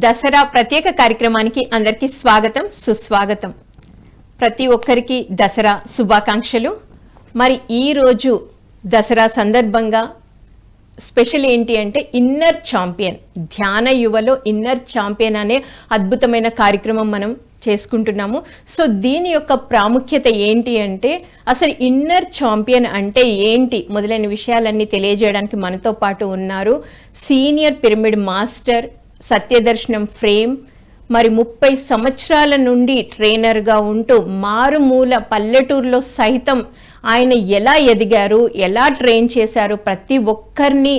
దసరా ప్రత్యేక కార్యక్రమానికి అందరికీ స్వాగతం సుస్వాగతం. ప్రతి ఒక్కరికి దసరా శుభాకాంక్షలు. మరి ఈరోజు దసరా సందర్భంగా స్పెషల్ ఏంటి అంటే ఇన్నర్ ఛాంపియన్, ధ్యాన యువలో ఇన్నర్ ఛాంపియన్ అనే అద్భుతమైన కార్యక్రమం మనం చేసుకుంటున్నాము. సో దీని యొక్క ప్రాముఖ్యత ఏంటి అంటే అసలు ఇన్నర్ ఛాంపియన్ అంటే ఏంటి మొదలైన విషయాలన్నీ తెలియజేయడానికి మనతో పాటు ఉన్నారు సీనియర్ పిరమిడ్ మాస్టర్ సత్యదర్శనం ఫ్రేమ్. మరి 30 సంవత్సరాల నుండి ట్రైనర్గా ఉంటూ మారుమూల పల్లెటూరులో సైతం ఆయన ఎలా ఎదిగారు, ఎలా ట్రైన్ చేశారు, ప్రతి ఒక్కరిని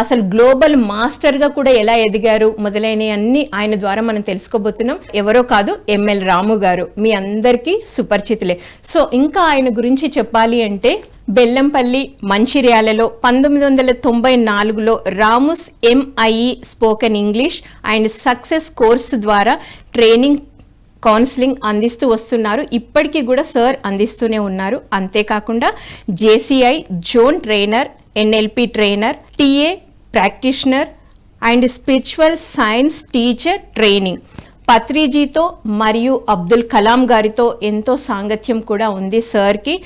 అసలు గ్లోబల్ మాస్టర్గా కూడా ఎలా ఎదిగారు మొదలైన అన్ని ఆయన ద్వారా మనం తెలుసుకోబోతున్నాం. ఎవరో కాదు, ఎంఎల్ రాము గారు, మీ అందరికీ సుపరిచితులే. సో ఇంకా ఆయన గురించి చెప్పాలి అంటే బెల్లంపల్లి మంచిర్యాలలో 1994లో Ramus MIE spoken English and success course ద్వారా ట్రైనింగ్ కౌన్సిలింగ్ అందిస్తూ వస్తున్నారు. ఇప్పటికీ కూడా సార్ అందిస్తూనే ఉన్నారు. అంతేకాకుండా JCI zone trainer, NLP trainer, TA practitioner and spiritual science teacher training. పత్రిజీతో మరియు అబ్దుల్ కలాం గారితో ఎంతో సాంగత్యం కూడా ఉంది సార్కి.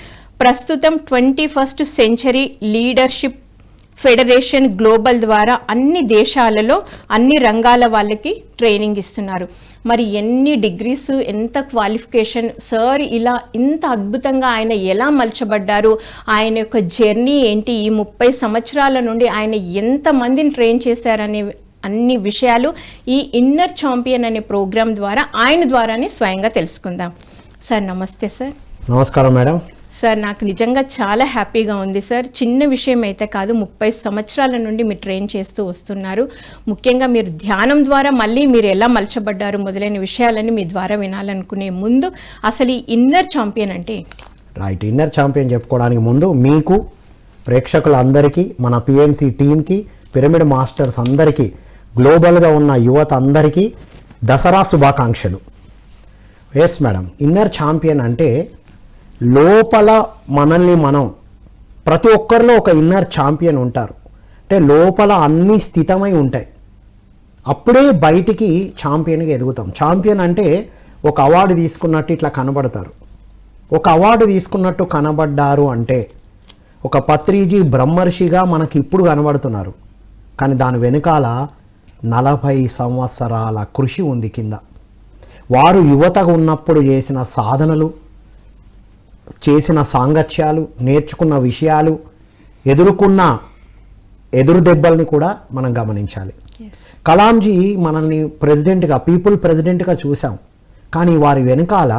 ప్రస్తుతం 21st century leadership federation global ద్వారా అన్ని దేశాలలో అన్ని రంగాల వాళ్ళకి ట్రైనింగ్ ఇస్తున్నారు. మరి ఎన్ని డిగ్రీస్, ఎంత క్వాలిఫికేషన్ సార్, ఇలా ఇంత అద్భుతంగా ఆయన ఎలా మలచబడ్డారు, ఆయన యొక్క జర్నీ ఏంటి, ఈ 30 సంవత్సరాల నుండి ఆయన ఎంతమందిని ట్రైన్ చేశారనే అన్ని విషయాలు ఈ ఇన్నర్ ఛాంపియన్ అనే ప్రోగ్రాం ద్వారా ఆయన ద్వారానే స్వయంగా తెలుసుకుందాం. సార్ నమస్తే. సార్ నమస్కారం మేడం. సార్ నాకు నిజంగా చాలా హ్యాపీగా ఉంది సార్. చిన్న విషయం అయితే కాదు, 30 సంవత్సరాల నుండి మీరు ట్రైన్ చేస్తూ వస్తున్నారు. ముఖ్యంగా మీరు ధ్యానం ద్వారా మళ్ళీ మీరు ఎలా మలచబడ్డారు మొదలైన విషయాలన్నీ మీ ద్వారా వినాలనుకునే ముందు అసలు ఈ ఇన్నర్ ఛాంపియన్ అంటే రైట్, ఇన్నర్ ఛాంపియన్ చెప్పుకోవడానికి ముందు మీకు ప్రేక్షకులందరికీ, మన పిఎంసి టీంకి, పిరమిడ్ మాస్టర్స్ అందరికీ, గ్లోబల్గా ఉన్న యువత అందరికీ దసరా శుభాకాంక్షలు. ఎస్ మేడం, ఇన్నర్ ఛాంపియన్ అంటే లోపల మనల్ని మనం, ప్రతి ఒక్కరిలో ఒక ఇన్నర్ ఛాంపియన్ ఉంటారు. అంటే లోపల అన్నీ స్థితమై ఉంటాయి, అప్పుడే బయటికి ఛాంపియన్గా ఎదుగుతాం. ఛాంపియన్ అంటే ఒక అవార్డు తీసుకున్నట్టు ఇట్లా కనబడతారు. ఒక అవార్డు తీసుకున్నట్టు కనబడ్డారు అంటే ఒక పత్రిజీ బ్రహ్మర్షిగా మనకి ఇప్పుడు కనబడుతున్నారు, కానీ దాని వెనుకాల 40 సంవత్సరాల కృషి ఉంది కింద. వారు యువతగా ఉన్నప్పుడు చేసిన సాధనలు, చేసిన సాంగత్యాలు, నేర్చుకున్న విషయాలు, ఎదుర్కొన్న ఎదురు దెబ్బల్ని కూడా మనం గమనించాలి. కలాంజీ మనల్ని ప్రెసిడెంట్గా, పీపుల్ ప్రెసిడెంట్గా చూసాం, కానీ వారి వెనకాల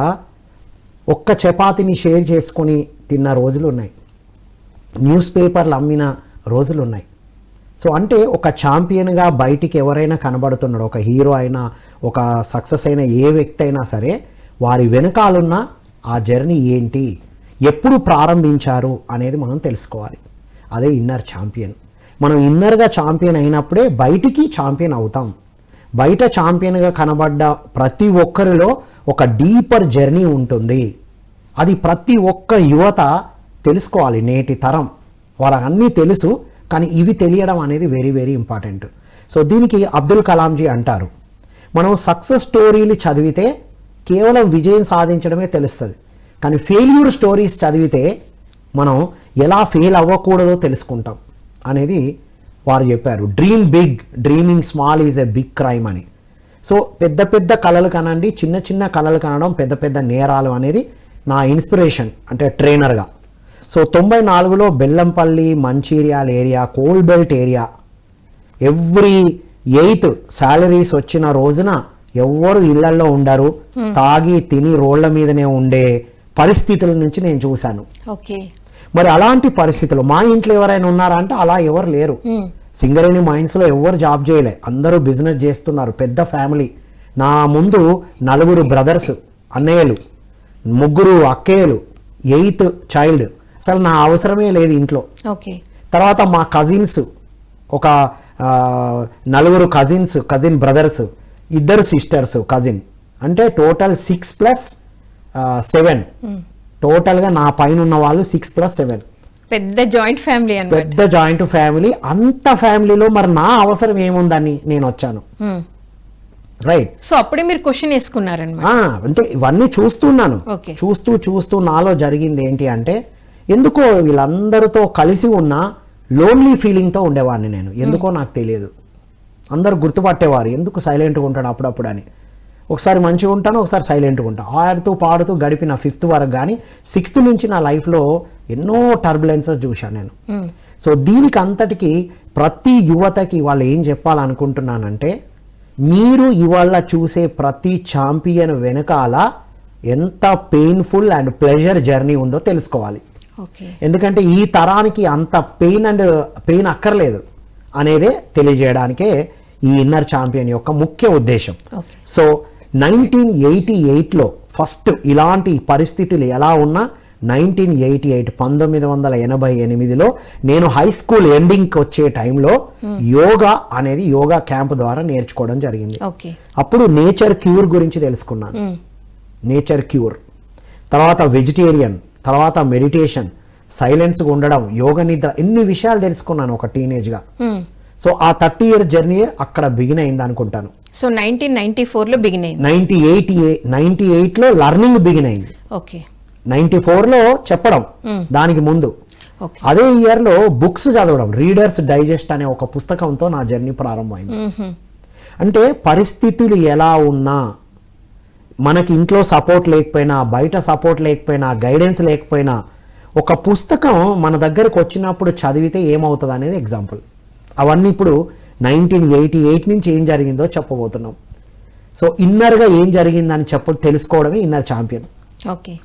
ఒక్క చపాతీని షేర్ చేసుకొని తిన్న రోజులు ఉన్నాయి, న్యూస్ పేపర్లు అమ్మిన రోజులు ఉన్నాయి. సో అంటే ఒక ఛాంపియన్గా బయటికి ఎవరైనా కనబడుతున్నాడు, ఒక హీరో అయినా, ఒక సక్సెస్ అయిన ఏ వ్యక్తి అయినా సరే, వారి వెనకాలన్న ఆ జర్నీ ఏంటి, ఎప్పుడు ప్రారంభించారు అనేది మనం తెలుసుకోవాలి. అదే ఇన్నర్ ఛాంపియన్. మనం ఇన్నర్గా ఛాంపియన్ అయినప్పుడే బయటికి ఛాంపియన్ అవుతాం. బయట ఛాంపియన్గా కనబడ్డ ప్రతి ఒక్కరిలో ఒక డీపర్ జర్నీ ఉంటుంది. అది ప్రతి ఒక్క యువత తెలుసుకోవాలి. నేటి తరం వాళ్ళకి అన్నీ తెలుసు, కానీ ఇవి తెలియడం అనేది వెరీ వెరీ ఇంపార్టెంట్. సో దీనికి అబ్దుల్ కలాంజీ అంటారు, మనం సక్సెస్ స్టోరీలు చదివితే కేవలం విజయం సాధించడమే తెలుస్తుంది, కానీ ఫెయిల్యూర్ స్టోరీస్ చదివితే మనం ఎలా ఫెయిల్ అవ్వకూడదో తెలుసుకుంటాం అనేది వారు చెప్పారు. Dream big, dreaming small is a big crime అని. సో పెద్ద పెద్ద కళలు కనండి, చిన్న చిన్న కళలు కనడం పెద్ద పెద్ద నేరాలు అనేది నా ఇన్స్పిరేషన్, అంటే ట్రైనర్గా. సో 94లో Bellampalli Mancherial area, coal belt area, every 8th salaries వచ్చిన రోజున ఎవ్వరు ఇళ్లలో ఉండరు, తాగి తిని రోడ్ల మీదనే ఉండే పరిస్థితుల నుంచి నేను చూశాను. మరి అలాంటి పరిస్థితులు మా ఇంట్లో ఎవరైనా ఉన్నారా అంటే అలా ఎవరు లేరు. సింగరేణి మైన్స్లో ఎవరు జాబ్ చేయలే, అందరూ బిజినెస్ చేస్తున్నారు, పెద్ద ఫ్యామిలీ. నా ముందు 4 బ్రదర్స్, అన్నయ్యలు, 3 అక్కయ్యలు, 8th చైల్డ్. అసలు నా అవసరమే లేదు ఇంట్లో. తర్వాత మా కజిన్స్, ఒక 4 cousins, cousin brothers, 2 sisters cousin, అంటే టోటల్ 6+7. టోటల్గా నా పైన ఉన్న వాళ్ళు 6+7. పెద్ద జాయింట్ ఫ్యామిలీ, పెద్ద జాయింట్ ఫ్యామిలీ. అంత ఫ్యామిలీలో మరి నా అవసరం ఏముందని నేను వచ్చాను. రైట్. సో అప్పుడే మీరు క్వశ్చన్ వేసుకున్నారనమాట. అంటే ఇవన్నీ చూస్తున్నాను. Okay. చూస్తూ నాలో జరిగింది ఏంటి అంటే, ఎందుకో వీళ్ళందరితో కలిసి ఉన్న లోన్లీ ఫీలింగ్తో ఉండేవాడిని నేను. ఎందుకో నాకు తెలియదు. అందరూ గుర్తుపట్టేవారు, ఎందుకు సైలెంట్గా ఉంటాడు అప్పుడప్పుడు అని. ఒకసారి మంచిగా ఉంటాను, ఒకసారి సైలెంట్గా ఉంటాను. ఆడుతూ పాడుతూ గడిపిన 5th వరకు. కానీ 6th నుంచి నా లైఫ్లో ఎన్నో టర్బులెన్సెస్ చూశాను నేను. సో దీనికి అంతటికి ప్రతి యువతకి వాళ్ళు ఏం చెప్పాలనుకుంటున్నానంటే, మీరు ఇవాళ చూసే ప్రతి ఛాంపియన్ వెనకాల ఎంత పెయిన్ఫుల్ అండ్ ప్లెజర్ జర్నీ ఉందో తెలుసుకోవాలి. ఎందుకంటే ఈ తరానికి అంత పెయిన్ అక్కర్లేదు అనేదే తెలియజేయడానికే ఈ ఇన్నర్ ఛాంపియన్ యొక్క ముఖ్య ఉద్దేశం. సో 1988లో ఫస్ట్ ఇలాంటి పరిస్థితులు ఎలా ఉన్నా 1988లో నేను హై స్కూల్ ఎండింగ్కి వచ్చే టైంలో యోగా అనేది యోగా క్యాంప్ ద్వారా నేర్చుకోవడం జరిగింది. అప్పుడు నేచర్ క్యూర్ గురించి తెలుసుకున్నాను. నేచర్ క్యూర్ తర్వాత వెజిటేరియన్, తర్వాత మెడిటేషన్, సైలెన్స్గా ఉండడం, యోగ నిద్ర, ఎన్ని విషయాలు తెలుసుకున్నాను ఒక టీనేజ్గా. సో ఆ 30 years జర్నీ అక్కడ బిగిన్ అయింది అనుకుంటాను. సో 1994లో బిగిన్ అయింది. 98లో లర్నింగ్ బిగిన్ అయింది. 94లో చెప్పడం, దానికి ముందు అదే ఇయర్లో బుక్స్ చదవడం, రీడర్స్ డైజెస్ట్ అనే ఒక పుస్తకంతో నా జర్నీ ప్రారంభమైంది. అంటే పరిస్థితులు ఎలా ఉన్నా, మనకి ఇంట్లో సపోర్ట్ లేకపోయినా, బయట సపోర్ట్ లేకపోయినా, గైడెన్స్ లేకపోయినా, ఒక పుస్తకం మన దగ్గరకు వచ్చినప్పుడు చదివితే ఏమవుతుంది అనేది ఎగ్జాంపుల్. అవన్నీ ఇప్పుడు 1988 నుంచి ఏం జరిగిందో చెప్పబోతున్నాం. సో ఇన్నర్గా ఏం జరిగిందని తెలుసుకోవడమే ఇన్నర్ ఛాంపియన్.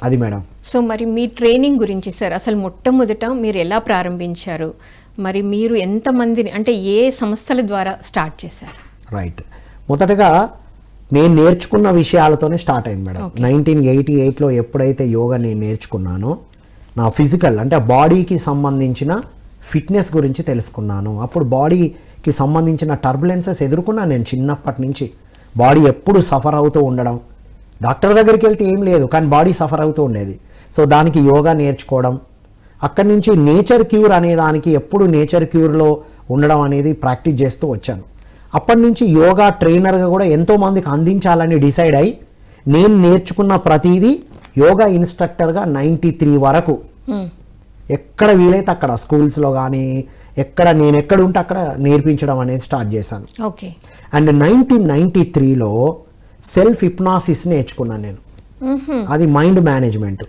అది మేడం. సో మరి మీ ట్రైనింగ్ గురించి సార్, అసలు మొట్టమొదట మీరు ఎలా ప్రారంభించారు, మరి మీరు ఎంతమందిని, అంటే ఏ సంస్థల ద్వారా స్టార్ట్ చేశారు? రైట్. మొదటగా నేను నేర్చుకున్న విషయాలతోనే స్టార్ట్ అయింది మేడం. 1988లో ఎప్పుడైతే యోగా నేను నేర్చుకున్నానో, నా ఫిజికల్ అంటే బాడీకి సంబంధించిన ఫిట్నెస్ గురించి తెలుసుకున్నాను. అప్పుడు బాడీకి సంబంధించిన టర్బులెన్సెస్ ఎదుర్కొన్నాను నేను చిన్నప్పటి నుంచి. బాడీ ఎప్పుడు సఫర్ అవుతూ ఉండడం, డాక్టర్ దగ్గరికి వెళ్తే ఏం లేదు, కానీ బాడీ సఫర్ అవుతూ ఉండేది. సో దానికి యోగా నేర్చుకోవడం, అక్కడి నుంచి నేచర్ క్యూర్ అనే దానికి ఎప్పుడు నేచర్ క్యూర్లో ఉండడం అనేది ప్రాక్టీస్ చేస్తూ వచ్చాను. అప్పటి నుంచి యోగా ట్రైనర్గా కూడా ఎంతోమందికి అందించాలని డిసైడ్ అయ్యి నేను నేర్చుకున్న ప్రతిదీ యోగా ఇన్స్ట్రక్టర్గా 93 వరకు ఎక్కడ వీలైతే అక్కడ స్కూల్స్లో కానీ నేను ఎక్కడ ఉంటే అక్కడ నేర్పించడం అనేది స్టార్ట్ చేశాను. అండ్ 1993లో సెల్ఫ్ హిప్నాసిస్ నేర్చుకున్నాను నేను. అది మైండ్ మేనేజ్మెంట్.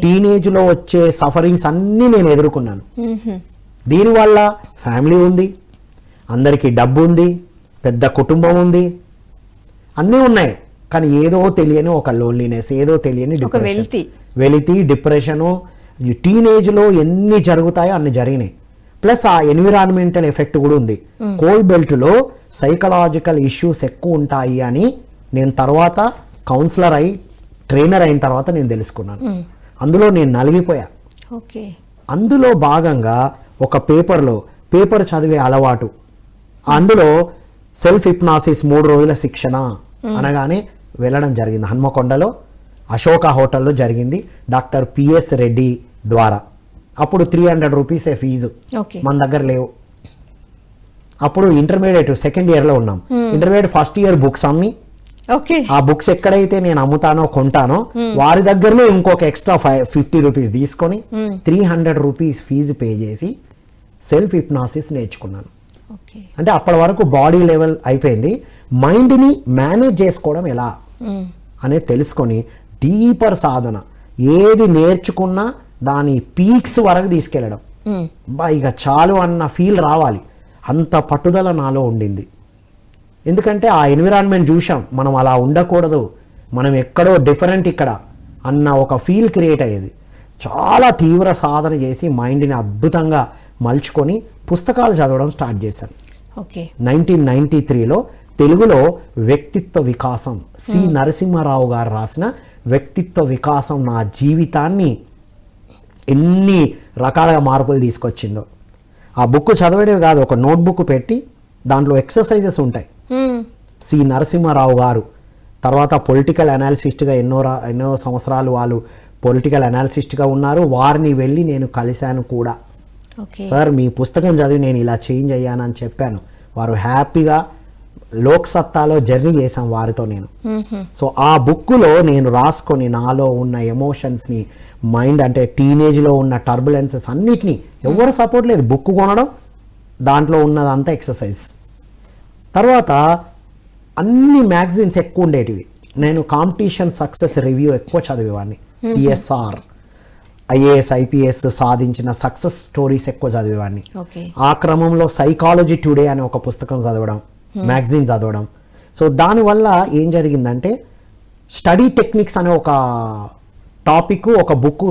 టీనేజ్లో వచ్చే సఫరింగ్స్ అన్నీ నేను ఎదుర్కొన్నాను. దీనివల్ల ఫ్యామిలీ ఉంది, అందరికీ డబ్బు ఉంది, పెద్ద కుటుంబం ఉంది, అన్నీ ఉన్నాయి, కానీ ఏదో తెలియని ఒక లోన్లీనెస్, ఏదో తెలియని వెలితి, డిప్రెషను. టీనేజ్లో ఎన్ని జరుగుతాయో అన్ని జరిగినాయి. ప్లస్ ఆ ఎన్విరాన్మెంటల్ ఎఫెక్ట్ కూడా ఉంది. కోల్డ్ బెల్ట్లో సైకలాజికల్ ఇష్యూస్ ఎక్కువ ఉంటాయి అని నేను తర్వాత కౌన్సిలర్ అయి ట్రైనర్ అయిన తర్వాత నేను తెలుసుకున్నాను. అందులో నేను నలిగిపోయా. అందులో భాగంగా ఒక పేపర్ చదివే అలవాటు, అందులో సెల్ఫ్ హిప్నాసిస్ 3 రోజుల శిక్షణ అనగానే వెళ్ళడం జరిగింది. హన్మకొండలో అశోక హోటల్లో జరిగింది, డాక్టర్ పిఎస్ రెడ్డి ద్వారా. అప్పుడు 300 రూపీసే ఫీజు, మన దగ్గర లేవు. అప్పుడు ఇంటర్మీడియట్ సెకండ్ ఇయర్లో ఉన్నాం. ఇంటర్మీడియట్ ఫస్ట్ ఇయర్ బుక్స్ అమ్మి, ఆ బుక్స్ ఎక్కడైతే నేను అమ్ముతానో కొంటానో వారి దగ్గరనే ఇంకొక ఎక్స్ట్రా 50 రూపీస్ తీసుకొని 300 రూపీస్ ఫీజు పే చేసి సెల్ఫ్ హిప్నాసిస్ నేర్చుకున్నాను. అంటే అప్పటి వరకు బాడీ లెవెల్ అయిపోయింది, మైండ్ని మేనేజ్ చేసుకోవడం ఎలా అనేది తెలుసుకొని డీపర్ సాధన, ఏది నేర్చుకున్నా దాని పీక్స్ వరకు తీసుకెళ్ళడం, ఇక చాలు అన్న ఫీల్ రావాలి, అంత పట్టుదల నాలో ఉండింది. ఎందుకంటే ఆ ఎన్విరాన్మెంట్ చూసాం, మనం అలా ఉండకూడదు, మనం ఎక్కడో డిఫరెంట్ ఇక్కడ అన్న ఒక ఫీల్ క్రియేట్ అయ్యేది. చాలా తీవ్ర సాధన చేసి మైండ్ని అద్భుతంగా మలుచుకొని పుస్తకాలు చదవడం స్టార్ట్ చేశాను. 1993లో తెలుగులో వ్యక్తిత్వ వికాసం, సి నరసింహారావు గారు రాసిన వ్యక్తిత్వ వికాసం నా జీవితాన్ని ఎన్ని రకాలుగా మార్పులు తీసుకొచ్చిందో. ఆ బుక్ చదవడమే కాదు, ఒక నోట్బుక్ పెట్టి దాంట్లో ఎక్సర్సైజెస్ ఉంటాయి. సి నరసింహారావు గారు తర్వాత పొలిటికల్ అనాలిసిస్ట్గా ఎన్నో సంవత్సరాలు వాళ్ళు పొలిటికల్ అనాలిసిస్ట్గా ఉన్నారు. వారిని వెళ్ళి నేను కలిశాను కూడా. సార్ మీ పుస్తకం చదివి నేను ఇలా చేంజ్ అయ్యానని చెప్పాను. వారు హ్యాపీగా లోక్సత్తాలో జర్నీ చేశాం వారితో నేను. సో ఆ బుక్లో నేను రాసుకొని నాలో ఉన్న ఎమోషన్స్ని, మైండ్ అంటే టీనేజ్లో ఉన్న టర్బులెన్సెస్ అన్నిటినీ, ఎవరు సపోర్ట్ లేదు, బుక్ కొనడం, దాంట్లో ఉన్నదంతా ఎక్సర్సైజ్. తర్వాత అన్ని మ్యాగజైన్స్ ఎక్కువ ఉండేటివి. నేను కాంపిటీషన్ సక్సెస్ రివ్యూ ఎక్కువ చదివేవాడిని. సిఎస్ఆర్, ఐఏఎస్, ఐపీఎస్ సాధించిన సక్సెస్ స్టోరీస్ ఎక్కువ చదివేవాడిని. ఆ క్రమంలో సైకాలజీ టుడే అనే ఒక పుస్తకం చదవడం, మ్యాగజైన్ చదవడం. సో దానివల్ల ఏం జరిగిందంటే స్టడీ టెక్నిక్స్ అనే ఒక టాపిక్, ఒక బుక్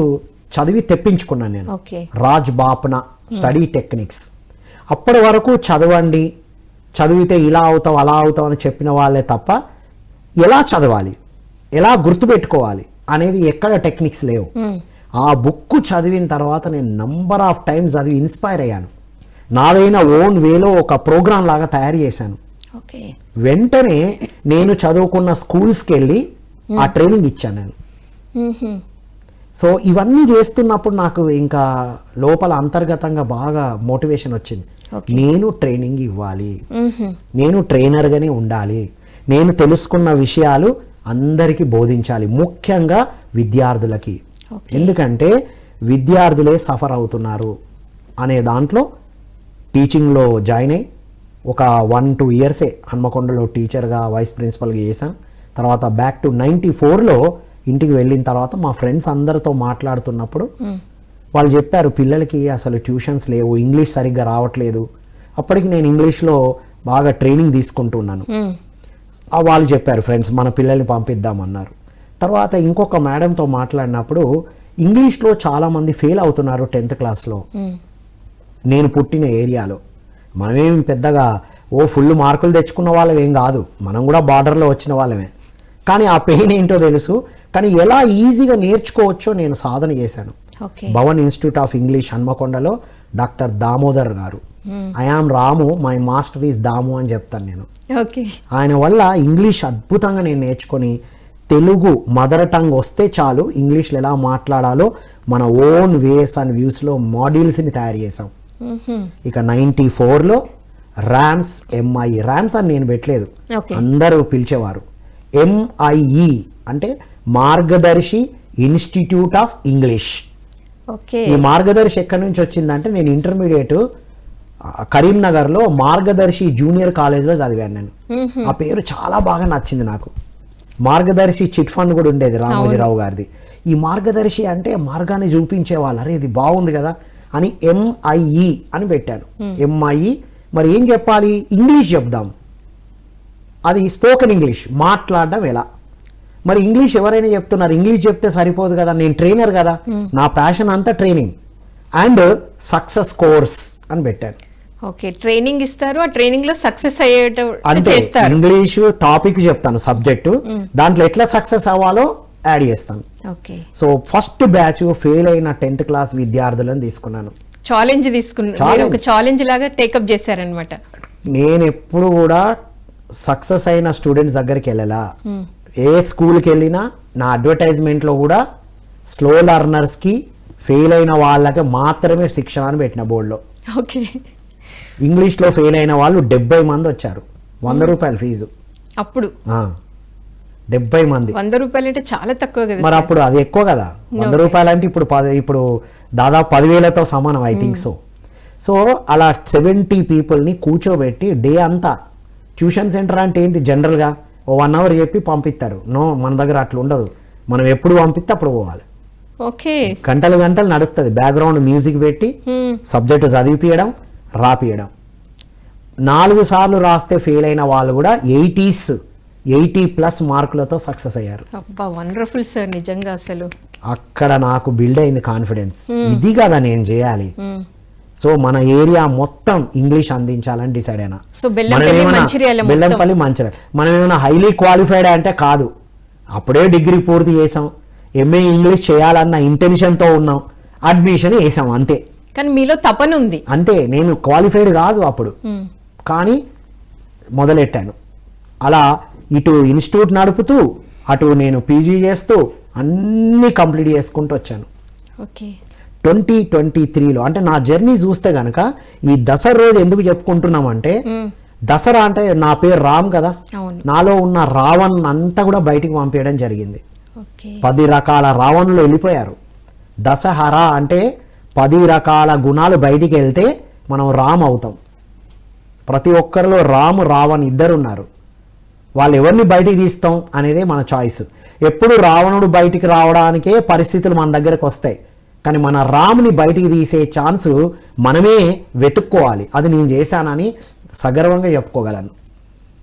చదివి తెప్పించుకున్నాను నేను. Raj Bapna study techniques. అప్పటి వరకు చదవండి, చదివితే ఇలా అవుతావు అలా అవుతావు అని చెప్పిన వాళ్ళే తప్ప ఎలా చదవాలి, ఎలా గుర్తుపెట్టుకోవాలి అనేది ఎక్కడ టెక్నిక్స్ లేవు. ఆ బుక్ చదివిన తర్వాత నేను నంబర్ ఆఫ్ టైమ్స్ చదివి ఇన్స్పైర్ అయ్యాను. నాదైన ఓన్ వేలో ఒక ప్రోగ్రామ్ లాగా తయారు చేశాను. వెంటనే నేను చదువుకున్న స్కూల్స్కి వెళ్ళి ఆ ట్రైనింగ్ ఇచ్చాను నేను. సో ఇవన్నీ చేస్తున్నప్పుడు నాకు ఇంకా లోపల అంతర్గతంగా బాగా మోటివేషన్ వచ్చింది. నేను ట్రైనింగ్ ఇవ్వాలి, నేను ట్రైనర్గానే ఉండాలి, నేను తెలుసుకున్న విషయాలు అందరికీ బోధించాలి, ముఖ్యంగా విద్యార్థులకి. ఎందుకంటే విద్యార్థులే సఫర్ అవుతున్నారు అనే దాంట్లో టీచింగ్లో జాయిన్ అయ్యి ఒక 1-2 ఇయర్సే హన్మకొండలో టీచర్గా, వైస్ ప్రిన్సిపల్గా చేశాను. తర్వాత బ్యాక్ టు 94లో ఇంటికి వెళ్ళిన తర్వాత మా ఫ్రెండ్స్ అందరితో మాట్లాడుతున్నప్పుడు వాళ్ళు చెప్పారు, పిల్లలకి అసలు ట్యూషన్స్ లేవు, ఇంగ్లీష్ సరిగ్గా రావట్లేదు. అప్పటికి నేను ఇంగ్లీష్లో బాగా ట్రైనింగ్ తీసుకుంటున్నాను. వాళ్ళు చెప్పారు ఫ్రెండ్స్, మన పిల్లల్ని పంపిద్దామన్నారు. తర్వాత ఇంకొక మేడంతో మాట్లాడినప్పుడు ఇంగ్లీష్లో చాలామంది ఫెయిల్ అవుతున్నారు 10th క్లాస్లో. నేను పుట్టిన ఏరియాలో మనమేమి పెద్దగా ఫుల్ మార్కులు తెచ్చుకున్న వాళ్ళమేం కాదు, మనం కూడా బార్డర్లో వచ్చిన వాళ్ళమే. కానీ ఆ పెయిన్ ఏంటో తెలుసు, కానీ ఎలా ఈజీగా నేర్చుకోవచ్చో నేను సాధన చేశాను. భవన్ ఇన్స్టిట్యూట్ ఆఫ్ ఇంగ్లీష్ హన్మకొండలో డాక్టర్ దామోదర్ గారు, I am Ramu, my master is Damu అని చెప్తాను నేను. ఆయన వల్ల ఇంగ్లీష్ అద్భుతంగా నేను నేర్చుకొని తెలుగు మదర్ టంగ్ వస్తే చాలు ఇంగ్లీష్లో ఎలా మాట్లాడాలో మన ఓన్ వేస్ అండ్ వ్యూస్లో మాడ్యూల్స్ని తయారు చేసాం. ఇక 94లో ర్యామ్స్, ఎంఐఈ, ర్యామ్స్ అని నేను పెట్టలేదు, అందరూ పిలిచేవారు. ఎంఐఈ అంటే మార్గదర్శి ఇన్స్టిట్యూట్ ఆఫ్ ఇంగ్లీష్. ఈ మార్గదర్శి ఎక్కడి నుంచి వచ్చిందంటే నేను ఇంటర్మీడియట్ కరీంనగర్లో మార్గదర్శి జూనియర్ కాలేజ్లో చదివాను నేను. ఆ పేరు చాలా బాగా నచ్చింది నాకు. మార్గదర్శి చిట్ ఫండ్ కూడా ఉండేది రామోజీరావు గారిది. ఈ మార్గదర్శి అంటే మార్గాన్ని చూపించేవాళ్ళు, అరే ఇది బాగుంది కదా అని ఎంఐఈ అని పెట్టాను. ఎంఐఈ మరి ఏం చెప్పాలి, ఇంగ్లీష్ చెప్దాం, అది స్పోకెన్ ఇంగ్లీష్, మాట్లాడడం ఎలా. మరి ఇంగ్లీష్ ఎవరైనా చెప్తున్నారు, ఇంగ్లీష్ చెప్తే సరిపోదు కదా, నేను ట్రైనర్ కదా, నా ప్యాషన్ అంతా ట్రైనింగ్ అండ్ సక్సెస్ కోర్స్ అని పెట్టాను. ట్రైనింగ్ ఇస్తారు, ఆ ట్రైనింగ్ లో సక్సెస్ అయ్యేటట్టు చేస్తారు. ఇంగ్లీష్ టాపిక్ చెప్తాను, సబ్జెక్టు, దాంట్లో ఎట్లా సక్సెస్ అవ్వాలో యాడ్ చేస్తాను. సో ఫస్ట్ బ్యాచ్ ఫెయిల్ అయిన 10th క్లాస్ విద్యార్థులను తీసుకున్నాను. ఛాలెంజ్ తీసుకున్నాను, ఒక ఛాలెంజ్ లాగా టేకప్ చేశారనమాట. నేను ఎప్పుడు కూడా సక్సెస్ అయిన స్టూడెంట్స్ దగ్గరికి వెళ్ళలా. ఏ స్కూల్కి వెళ్ళినా నా అడ్వర్టైజ్మెంట్లో కూడా స్లో లర్నర్స్కి, ఫెయిల్ అయిన వాళ్ళకి మాత్రమే శిక్షణ అని పెట్టిన బోర్డులో. ఇంగ్లీష్లో ఫెయిల్ అయిన వాళ్ళు 70 మంది వచ్చారు, 100 రూపాయలు ఫీజు. అప్పుడు 70 మంది, 100 రూపాయలు అంటే చాలా తక్కువ కదా. మరి అప్పుడు అది ఎక్కువ కదా, 100 రూపాయలు అంటే ఇప్పుడు దాదాపు 10,000తో సమానం, ఐ థింక్ సో. సో అలా 70 పీపుల్ని కూర్చోబెట్టి డే అంతా, ట్యూషన్ సెంటర్ అంటే ఏంటి, జనరల్గా 1 అవర్ చెప్పి పంపిస్తారు. నో, మన దగ్గర అట్లా ఉండదు, మనం ఎప్పుడు పంపిస్తే అప్పుడు పోవాలి. గంటలు గంటలు నడుస్తుంది, బ్యాక్గ్రౌండ్ మ్యూజిక్ పెట్టి సబ్జెక్టు చదివిపియడం, రాపియడం. 4 సార్లు రాస్తే ఫెయిల్ అయిన వాళ్ళు కూడా 80+ మార్కులతో సక్సెస్ అయ్యారు. వండర్ఫుల్ సార్, నిజంగా అసలు అక్కడ నాకు బిల్డ్ అయింది కాన్ఫిడెన్స్, ఇది కదా నేను చేయాలి. సో మన ఏరియా మొత్తం ఇంగ్లీష్ అందించాలని డిసైడ్ అయినా. బెల్లంపల్లి, మంచిర్యాల, మనం ఏమైనా హైలీ క్వాలిఫైడ్ అంటే కాదు, అప్పుడే డిగ్రీ పూర్తి చేసాం, ఎంఏ ఇంగ్లీష్ చేయాలన్న ఇంటెన్షన్తో ఉన్నాం, అడ్మిషన్ వేసాం అంతే. కానీ మీలో తపన ఉంది అంతే. నేను క్వాలిఫైడ్ కాదు అప్పుడు, కానీ మొదలెట్టాను. అలా ఇటు ఇన్స్టిట్యూట్ నడుపుతూ అటు నేను పీజీ చేస్తూ అన్నీ కంప్లీట్ చేసుకుంటూ వచ్చాను. 2023లో అంటే నా జర్నీ చూస్తే కనుక ఈ దసరా రోజు ఎందుకు చెప్పుకుంటున్నామంటే దసరా అంటే నా పేరు రామ్ కదా, అవును. నాలో ఉన్న రావణ్ అంతా కూడా బయటికి పంపించడం జరిగింది. ఓకే. 10 రకాల రావణులు వెళ్ళిపోయారు. దశహరా అంటే 10 రకాల గుణాలు బయటికి వెళ్తే మనం రామ్ అవుతాం. ప్రతి ఒక్కరిలో రాము రావణ్ ఇద్దరు ఉన్నారు. వాళ్ళు ఎవరిని బయటికి తీస్తాం అనేదే మన చాయిస్. ఎప్పుడు రావణుడు బయటికి రావడానికే పరిస్థితులు మన దగ్గరకు వస్తాయి, కానీ మన రాముని బయటికి తీసే ఛాన్స్ మనమే వెతుక్కోవాలి. అది నేను చేశానని సగర్వంగా చెప్పుకోగలను.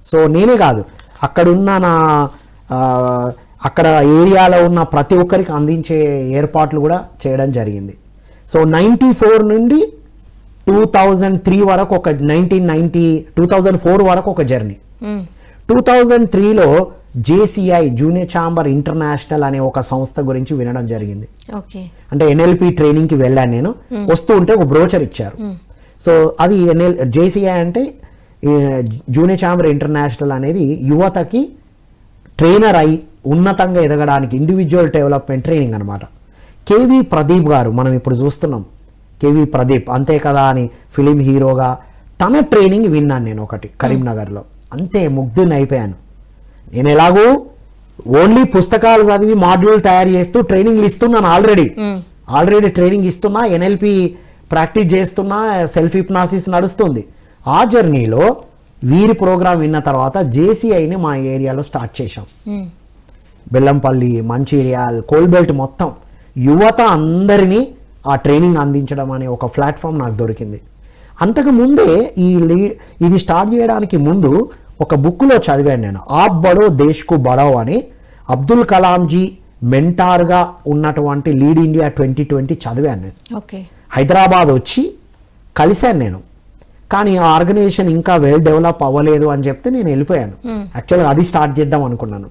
సో నేనే కాదు, అక్కడున్న నా అక్కడ ఏరియాలో ఉన్న ప్రతి ఒక్కరికి అందించే ఏర్పాట్లు కూడా చేయడం జరిగింది. సో 94 నుండి 2003 వరకు ఒక 2004 వరకు ఒక జర్నీ. 2003లో JCI జూనియర్ ఛాంబర్ ఇంటర్నేషనల్ అనే ఒక సంస్థ గురించి వినడం జరిగింది. అంటే NLP ట్రైనింగ్కి వెళ్ళాను నేను. వస్తూ ఉంటే ఒక బ్రోచర్ ఇచ్చారు. సో అది JCI అంటే జూనియర్ ఛాంబర్ ఇంటర్నేషనల్ అనేది యువతకి ట్రైనర్ అయి ఉన్నతంగా ఎదగడానికి ఇండివిజువల్ డెవలప్మెంట్ ట్రైనింగ్ అనమాట. KV ప్రదీప్ గారు మనం ఇప్పుడు చూస్తున్నాం. KV ప్రదీప్ అంతే కదా అని ఫిలిం హీరోగా తన ట్రైనింగ్ విన్నాను నేను ఒకటి కరీంనగర్లో. అంతే ముగ్ధుని అయిపోయాను. నేను ఎలాగో ఓన్లీ పుస్తకాలు చదివి మాడ్యూల్ తయారు చేస్తూ ట్రైనింగ్లు ఇస్తున్నాను. ఆల్రెడీ ట్రైనింగ్ ఇస్తున్నా, NLP ప్రాక్టీస్ చేస్తున్నా, సెల్ఫ్ హిప్నాసిస్ నడుస్తుంది. ఆ జర్నీలో వీరి ప్రోగ్రాం విన్న తర్వాత JCIని మా ఏరియాలో స్టార్ట్ చేశాం. బెల్లంపల్లి, మంచిర్యాల్, కోల్బెల్ట్ మొత్తం యువత అందరినీ ఆ ట్రైనింగ్ అందించడం అనే ఒక ప్లాట్ఫామ్ నాకు దొరికింది. అంతకు ముందే ఇది స్టార్ట్ చేయడానికి ముందు ఒక బుక్లో చదివాను నేను, ఆప్ బడో దేశ్కు బడావ్ అని. అబ్దుల్ కలాంజీ మెంటార్గా ఉన్నటువంటి లీడ్ ఇండియా 2020 చదివాను నేను. హైదరాబాద్ వచ్చి కలిశాను నేను, కానీ ఆ ఆర్గనైజేషన్ ఇంకా వెల్ డెవలప్ అవ్వలేదు అని చెప్తే నేను వెళ్ళిపోయాను. యాక్చువల్గా అది స్టార్ట్ చేద్దాం అనుకున్నాను.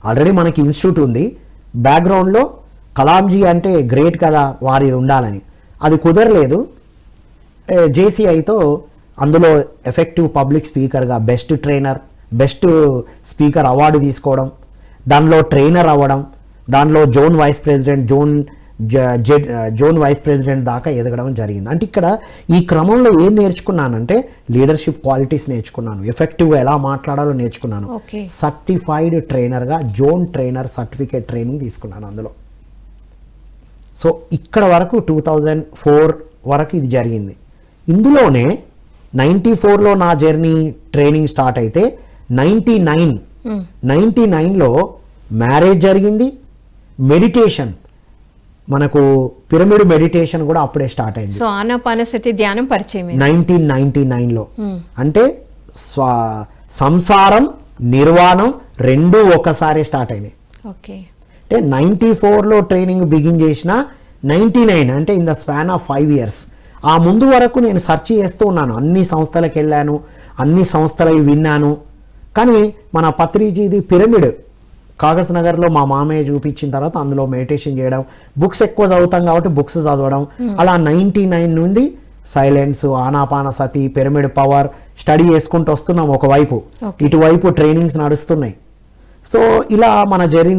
ఆల్రెడీ మనకి ఇన్స్టిట్యూట్ ఉంది, బ్యాక్గ్రౌండ్లో కలాంజీ అంటే గ్రేట్ కదా, వారి ఉండాలని. అది కుదరలేదు. JCIతో అందులో ఎఫెక్టివ్ పబ్లిక్ స్పీకర్గా best trainer, best speaker award తీసుకోవడం, దానిలో ట్రైనర్ అవ్వడం, దానిలో జోన్ వైస్ ప్రెసిడెంట్ దాకా ఎదగడం జరిగింది. అంటే ఇక్కడ ఈ క్రమంలో ఏం నేర్చుకున్నానంటే లీడర్షిప్ క్వాలిటీస్ నేర్చుకున్నాను, ఎఫెక్టివ్గా ఎలా మాట్లాడాలో నేర్చుకున్నాను. సర్టిఫైడ్ ట్రైనర్గా జోన్ ట్రైనర్ సర్టిఫికేట్ ట్రైనింగ్ తీసుకున్నాను అందులో. సో ఇక్కడ వరకు 2004 వరకు ఇది జరిగింది. ఇందులోనే 94లో నా జర్నీ ట్రైనింగ్ స్టార్ట్ అయితే 99లో మ్యారేజ్ జరిగింది. మెడిటేషన్, మనకు పిరమిడ్ మెడిటేషన్ కూడా అప్పుడే స్టార్ట్ అయింది. సో ఆనాపానసతి ధ్యానం పరిచయం 1999లో. అంటే సంసారం నిర్వాణం రెండూ ఒకసారి స్టార్ట్ అయినాయి. అంటే 94లో ట్రైనింగ్ బిగిన్ చేసిన 99 అంటే in the span of 5 years. ఆ ముందు వరకు నేను సెర్చ్ చేస్తూ ఉన్నాను, అన్ని సంస్థలకు వెళ్ళాను, అన్ని సంస్థలవి విన్నాను. కానీ మన పత్రిజీది పిరమిడ్ కాగజ్ నగర్లో మా మామయ్య చూపించిన తర్వాత అందులో మెడిటేషన్ చేయడం, బుక్స్ ఎక్కువ చదువుతాం కాబట్టి బుక్స్ చదవడం, అలా 99 నుండి silence, Anapanasati, pyramid power study చేసుకుంటూ వస్తున్నాం. ఒకవైపు ఇటువైపు ట్రైనింగ్స్ నడుస్తున్నాయి. సో ఇలా మన జర్నీ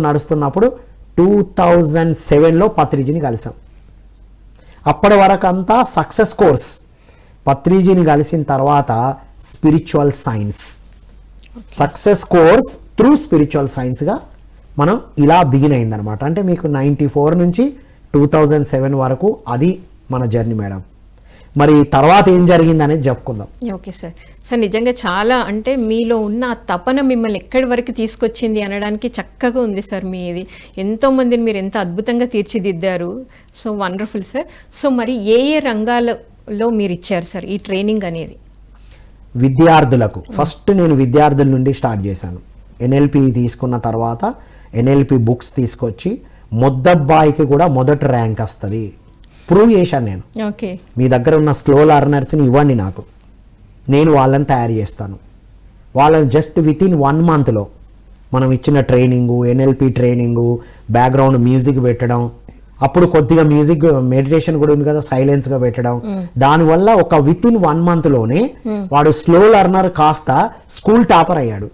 నడుస్తున్నప్పుడు 2007లో పత్రిజీని కలిసాం. అప్పటి వరకు అంతా సక్సెస్ కోర్స్. పత్రిజీని కలిసిన తర్వాత spiritual science, success course through spiritual సైన్స్గా మనం ఇలా బిగిన్ అయిందనమాట. అంటే మీకు 94 నుంచి 2007 వరకు అది మన జర్నీ మేడం. మరి తర్వాత ఏం జరిగింది అనేది చెప్పుకుందాం. Okay sir. సార్ నిజంగా చాలా అంటే మీలో ఉన్న ఆ తపన మిమ్మల్ని ఎక్కడి వరకు తీసుకొచ్చింది అనడానికి చక్కగా ఉంది సార్. మీది ఎంతోమందిని మీరు ఎంత అద్భుతంగా తీర్చిదిద్దారు. So wonderful sir. సో మరి ఏ రంగాలలో మీరు ఇచ్చారు సార్ ఈ ట్రైనింగ్ అనేది? విద్యార్థులకు ఫస్ట్ నేను విద్యార్థుల నుండి స్టార్ట్ చేశాను. NLP తీసుకున్న తర్వాత NLP బుక్స్ తీసుకొచ్చి మొద్దబ్బాయికి కూడా మొదటి ర్యాంక్ వస్తుంది ప్రూవ్ చేశాను నేను. మీ దగ్గర ఉన్న స్లో లర్నర్స్ని ఇవ్వండి నాకు, నేను వాళ్ళని తయారు చేస్తాను. వాళ్ళని జస్ట్ వితిన్ 1 monthలో మనం ఇచ్చిన training, NLP training, background music పెట్టడం, అప్పుడు కొద్దిగా మ్యూజిక్ మెడిటేషన్ కూడా ఉంది కదా, సైలెన్స్గా పెట్టడం, దానివల్ల ఒక వితిన్ 1 monthలోనే వాడు స్లో లర్నర్ కాస్త స్కూల్ టాపర్ అయ్యాడు.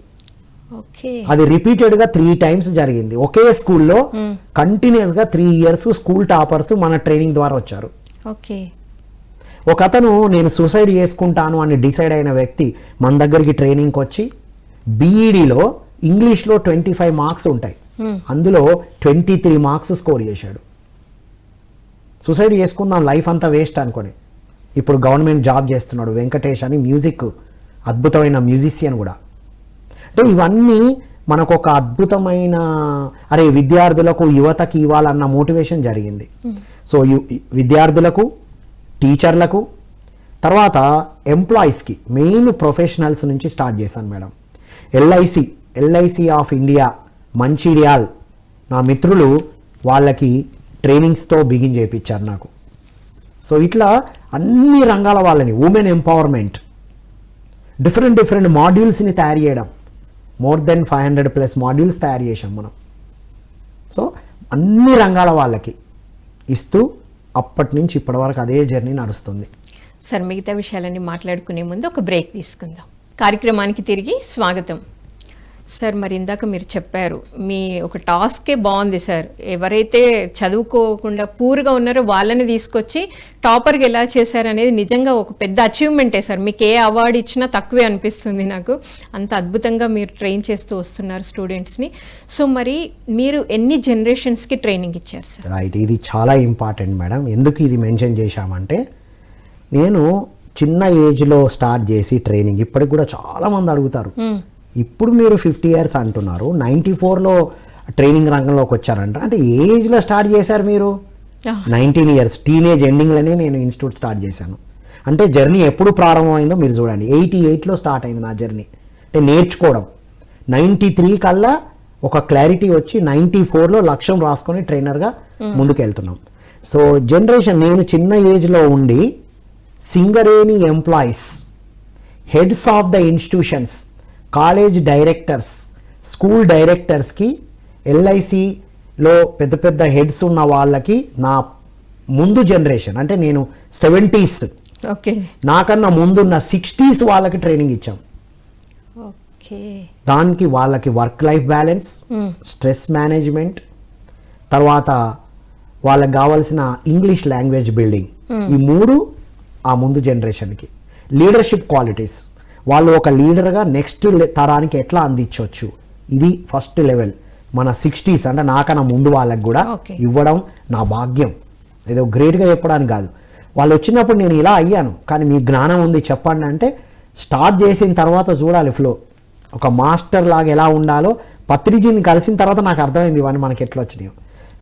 అది రిపీటెడ్గా 3 times జరిగింది. ఒకే స్కూల్లో కంటిన్యూస్గా 3 years స్కూల్ టాపర్స్ మన ట్రైనింగ్ ద్వారా వచ్చారు. ఒక అతను నేను సూసైడ్ చేసుకుంటాను అని డిసైడ్ అయిన వ్యక్తి మన దగ్గరికి ట్రైనింగ్కి వచ్చి బీఈడీలో ఇంగ్లీష్లో 25 మార్క్స్ ఉంటాయి, అందులో 23 మార్క్స్ స్కోర్ చేశాడు. సూసైడ్ చేసుకుందాం లైఫ్ అంతా వేస్ట్ అనుకొని ఇప్పుడు గవర్నమెంట్ జాబ్ చేస్తున్నాడు. వెంకటేష్ అని మ్యూజిక్ అద్భుతమైన మ్యూజిషియన్ కూడా. అంటే ఇవన్నీ మనకు ఒక అద్భుతమైన అరే విద్యార్థులకు యువతకి ఇవ్వాలన్న మోటివేషన్ జరిగింది. సో విద్యార్థులకు, టీచర్లకు, తర్వాత ఎంప్లాయీస్కి, మెయిన్ ప్రొఫెషనల్స్ నుంచి స్టార్ట్ చేశాను madam. LIC of India Mancherial నా మిత్రులు వాళ్ళకి ట్రైనింగ్స్తో బిగిన్ చేయించారు నాకు. సో ఇట్లా అన్ని రంగాల వాళ్ళని, ఉమెన్ ఎంపవర్మెంట్, డిఫరెంట్ మాడ్యూల్స్ని తయారు చేయడం, మోర్ దెన్ 500+ మాడ్యూల్స్ తయారు చేశాం మనం. సో అన్ని రంగాల వాళ్ళకి ఇస్తూ అప్పటి నుంచి ఇప్పటి వరకు అదే జర్నీ నడుస్తుంది. సార్ మిగతా విషయాలన్నీ మాట్లాడుకునే ముందు ఒక బ్రేక్ తీసుకుందాం. కార్యక్రమానికి తిరిగి స్వాగతం. సార్ మరి ఇందాక మీరు చెప్పారు మీ ఒక టాస్కే బాగుంది సార్. ఎవరైతే చదువుకోకుండా పూర్గా ఉన్నారో వాళ్ళని తీసుకొచ్చి టాపర్గా ఎలా చేశారు అనేది నిజంగా ఒక పెద్ద అచీవ్మెంటే సార్. మీకు ఏ అవార్డు ఇచ్చినా తక్కువే అనిపిస్తుంది నాకు. అంత అద్భుతంగా మీరు ట్రైన్ చేస్తూ వస్తున్నారు స్టూడెంట్స్ని. సో మరి మీరు ఎన్ని జనరేషన్స్కి ట్రైనింగ్ ఇచ్చారు సార్? రైట్, ఇది చాలా ఇంపార్టెంట్ మేడం. ఎందుకు ఇది మెన్షన్ చేశామంటే నేను చిన్న ఏజ్లో స్టార్ట్ చేసి ట్రైనింగ్ ఇప్పటికి కూడా చాలామంది అడుగుతారు, ఇప్పుడు మీరు 50 years అంటున్నారు, 94లో ట్రైనింగ్ రంగంలోకి వచ్చారంట, అంటే ఏ ఏజ్లో స్టార్ట్ చేశారు మీరు? 19 years, టీనేజ్ ఎండింగ్లోనే నేను ఇన్స్టిట్యూట్ స్టార్ట్ చేశాను. అంటే జర్నీ ఎప్పుడు ప్రారంభమైందో మీరు చూడండి. 88లో స్టార్ట్ అయింది నా జర్నీ, అంటే నేర్చుకోవడం. 93 కల్లా ఒక క్లారిటీ వచ్చి 94లో లక్ష్యం రాసుకొని ట్రైనర్గా ముందుకెళ్తున్నాం. సో జనరేషన్, నేను చిన్న ఏజ్లో ఉండి Singareni employees, heads of the institutions, college directors, school డైరెక్టర్స్కి, ఎల్ఐసిలో పెద్ద హెడ్స్ ఉన్న వాళ్ళకి నా ముందు జనరేషన్, అంటే నేను 70s, ఓకే, నాకన్నా ముందున్న 60s వాళ్ళకి ట్రైనింగ్ ఇచ్చాం. ఓకే, దానికి వాళ్ళకి work life balance, stress management, తర్వాత వాళ్ళకి కావాల్సిన ఇంగ్లీష్ లాంగ్వేజ్ బిల్డింగ్, ఈ 3 ఆ ముందు జనరేషన్కి. లీడర్షిప్ క్వాలిటీస్, వాళ్ళు ఒక లీడర్గా నెక్స్ట్ తరానికి ఎట్లా అందించవచ్చు, ఇది ఫస్ట్ లెవెల్. మన 60s అంటే నాకన్నా ముందు వాళ్ళకి కూడా ఇవ్వడం నా భాగ్యం. ఏదో గ్రేట్గా చెప్పడానికి కాదు, వాళ్ళు వచ్చినప్పుడు నేను ఇలా అయ్యాను కానీ మీ జ్ఞానం ఉంది చెప్పండి అంటే, స్టార్ట్ చేసిన తర్వాత చూడాలి ఫ్లో, ఒక మాస్టర్ లాగా ఎలా ఉండాలో. పత్రిజీని కలిసిన తర్వాత నాకు అర్థమైంది ఇవన్నీ మనకి ఎట్లా వచ్చినాయో.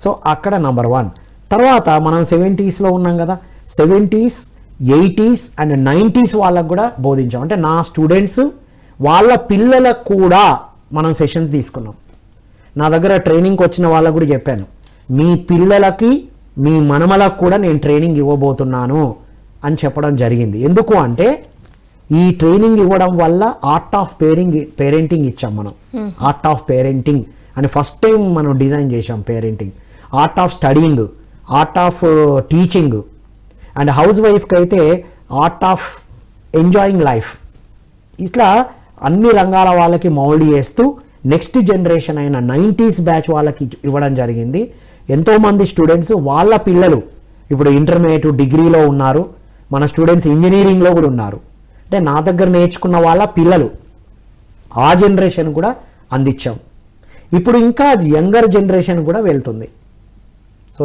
సో అక్కడ నెంబర్ 1. తర్వాత మనం 70sలో ఉన్నాం కదా, 70s, 80s అండ్ 90s వాళ్ళకు కూడా బోధించాం. అంటే నా స్టూడెంట్స్ వాళ్ళ పిల్లలకు కూడా మనం సెషన్స్ తీసుకున్నాం. నా దగ్గర ట్రైనింగ్కి వచ్చిన వాళ్ళకు కూడా చెప్పాను, మీ పిల్లలకి మీ మనమలకు కూడా నేను ట్రైనింగ్ ఇవ్వబోతున్నాను అని చెప్పడం జరిగింది. ఎందుకు అంటే ఈ ట్రైనింగ్ ఇవ్వడం వల్ల ఆర్ట్ ఆఫ్ పేరెంటింగ్ ఇచ్చాం మనం. ఆర్ట్ ఆఫ్ పేరెంటింగ్ అని ఫస్ట్ టైం మనం డిజైన్ చేసాం. Parenting, art of studying, art of teaching, and house వైఫ్కి అయితే ఆర్ట్ ఆఫ్ ఎంజాయింగ్ లైఫ్. ఇట్లా అన్ని రంగాల వాళ్ళకి మౌల్డ్ చేస్తూ నెక్స్ట్ జనరేషన్ అయిన 90s బ్యాచ్ వాళ్ళకి ఇవ్వడం జరిగింది. ఎంతోమంది స్టూడెంట్స్ వాళ్ళ పిల్లలు ఇప్పుడు ఇంటర్మీడియట్, డిగ్రీలో ఉన్నారు. మన స్టూడెంట్స్ ఇంజనీరింగ్లో కూడా ఉన్నారు. అంటే నా దగ్గర నేర్చుకున్న వాళ్ళ పిల్లలు, ఆ జనరేషన్ కూడా అందించాం. ఇప్పుడు ఇంకా యంగర్ జనరేషన్ కూడా వెళ్తుంది. సో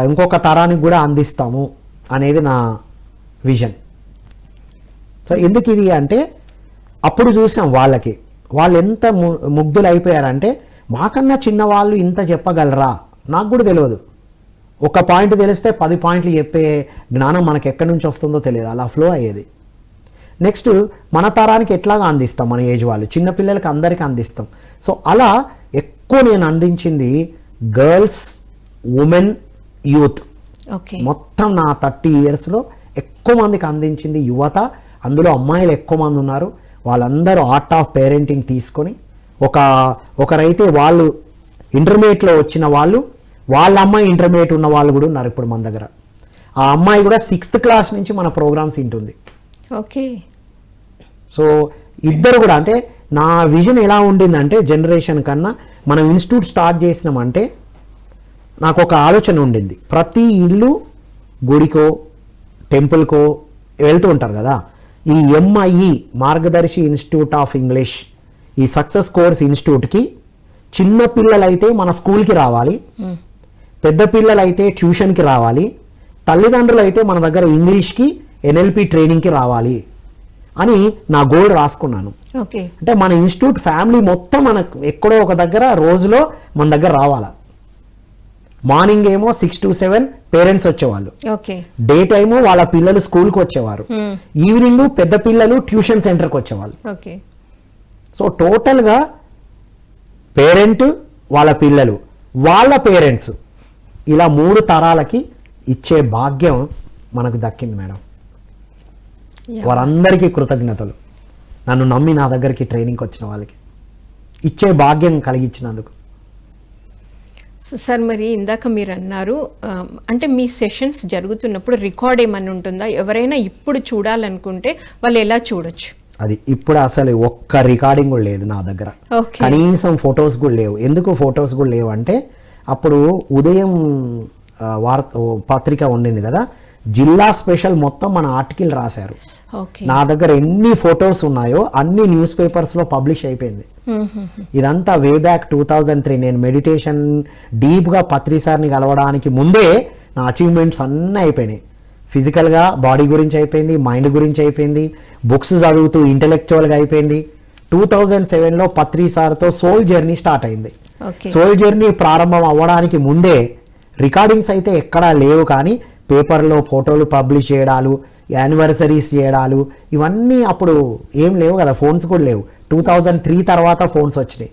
ఇంకొక తరానికి కూడా అందిస్తాము అనేది నా విజన్. సో ఎందుకు ఇది అంటే అప్పుడు చూసాం వాళ్ళకి, వాళ్ళు ఎంత ముగ్ధులు అయిపోయారంటే మాకన్నా చిన్నవాళ్ళు ఇంత చెప్పగలరా, నాకు కూడా తెలియదు. ఒక పాయింట్ తెలిస్తే 10 పాయింట్లు చెప్పే జ్ఞానం మనకి ఎక్కడి నుంచి వస్తుందో తెలియదు, అలా ఫ్లో అయ్యేది. నెక్స్ట్ మన తరానికి ఎట్లాగా అందిస్తాం, మన ఏజ్ వాళ్ళు, చిన్నపిల్లలకి అందరికీ అందిస్తాం. సో అలా ఎక్కువ నేను అందించింది గర్ల్స్, ఉమెన్, యూత్. మొత్తం నా 30 yearsలో ఎక్కువ మందికి అందించింది యువత. అందులో అమ్మాయిలు ఎక్కువ మంది ఉన్నారు. వాళ్ళందరూ ఆర్ట్ ఆఫ్ పేరెంటింగ్ తీసుకొని ఒకరైతే వాళ్ళు ఇంటర్మీడియట్లో వచ్చిన వాళ్ళు, వాళ్ళ అమ్మాయి ఇంటర్మీడియట్ ఉన్న వాళ్ళు కూడా ఉన్నారు ఇప్పుడు మన దగ్గర. ఆ అమ్మాయి కూడా 6th class నుంచి మన ప్రోగ్రామ్స్ వింటుంది. ఓకే. సో ఇద్దరు కూడా, అంటే నా విజన్ ఎలా ఉండిందంటే జనరేషన్ కన్నా మనం ఇన్స్టిట్యూట్ స్టార్ట్ చేసినామంటే నాకు ఒక ఆలోచన ఉండింది, ప్రతి ఇల్లు గుడికో టెంపుల్కో వెళ్తూ ఉంటారు కదా, ఈ MIE Margadarsi institute of English, ఈ సక్సెస్ కోర్స్ ఇన్స్టిట్యూట్కి చిన్న పిల్లలైతే మన స్కూల్కి రావాలి, పెద్ద పిల్లలైతే ట్యూషన్కి రావాలి, తల్లిదండ్రులు అయితే మన దగ్గర ఇంగ్లీష్కి ఎన్ఎల్పి ట్రైనింగ్కి రావాలి అని నా గోల్ రాసుకున్నాను. ఓకే. అంటే మన ఇన్స్టిట్యూట్ ఫ్యామిలీ మొత్తం మనకు ఎక్కడో ఒక దగ్గర రోజులో మన దగ్గర రావాలా. మార్నింగ్ ఏమో 6 to 7 పేరెంట్స్ వచ్చేవాళ్ళు, ఓకే. డే టైము వాళ్ళ పిల్లలు స్కూల్కి వచ్చేవారు, ఈవినింగ్ పెద్ద పిల్లలు ట్యూషన్ సెంటర్కి వచ్చేవాళ్ళు. ఓకే. సో టోటల్గా పేరెంట్, వాళ్ళ పిల్లలు, వాళ్ళ పేరెంట్స్, ఇలా 3 తరాలకి ఇచ్చే భాగ్యం మనకు దక్కింది మేడం. వారందరికీ కృతజ్ఞతలు, నన్ను నమ్మి నా దగ్గరికి ట్రైనింగ్కి వచ్చిన వాళ్ళకి ఇచ్చే భాగ్యం కలిగించినందుకు. సార్, మరి ఇందాక మీరు అన్నారు, అంటే మీ సెషన్స్ జరుగుతున్నప్పుడు రికార్డ్ ఏమన్నా ఉంటుందా? ఎవరైనా ఇప్పుడు చూడాలనుకుంటే వాళ్ళు ఎలా చూడొచ్చు? అది ఇప్పుడు అసలు ఒక్క రికార్డింగ్ కూడా లేదు నా దగ్గర, ఓకే. కనీసం ఫొటోస్ కూడా లేవు. ఎందుకు ఫొటోస్ కూడా లేవు అంటే, అప్పుడు ఉదయం పత్రిక ఉండింది కదా, జిల్లా స్పెషల్ మొత్తం మన ఆర్టికల్ రాశారు. ఓకే. నా దగ్గర ఎన్ని ఫొటోస్ ఉన్నాయో అన్ని న్యూస్ పేపర్స్లో పబ్లిష్ అయిపోయింది. ఇదంతా వే బ్యాక్ 2003. నేను మెడిటేషన్ డీప్గా పత్రి సార్ని కలవడానికి ముందే నా అచీవ్మెంట్స్ అన్నీ అయిపోయినాయి. ఫిజికల్గా బాడీ గురించి అయిపోయింది, మైండ్ గురించి అయిపోయింది, బుక్స్ చదువుతూ ఇంటెలెక్చువల్గా అయిపోయింది. 2007లో పత్రి సార్తో సోల్ జర్నీ స్టార్ట్ అయింది. సోల్ జర్నీ ప్రారంభం అవ్వడానికి ముందే రికార్డింగ్స్ అయితే ఎక్కడా లేవు, కానీ పేపర్లో ఫోటోలు పబ్లిష్ చేయడాలు, యానివర్సరీస్ చేయడాలు, ఇవన్నీ అప్పుడు ఏం లేవు కదా, ఫోన్స్ కూడా లేవు. 2003 తర్వాత ఫోన్స్ వచ్చినాయి.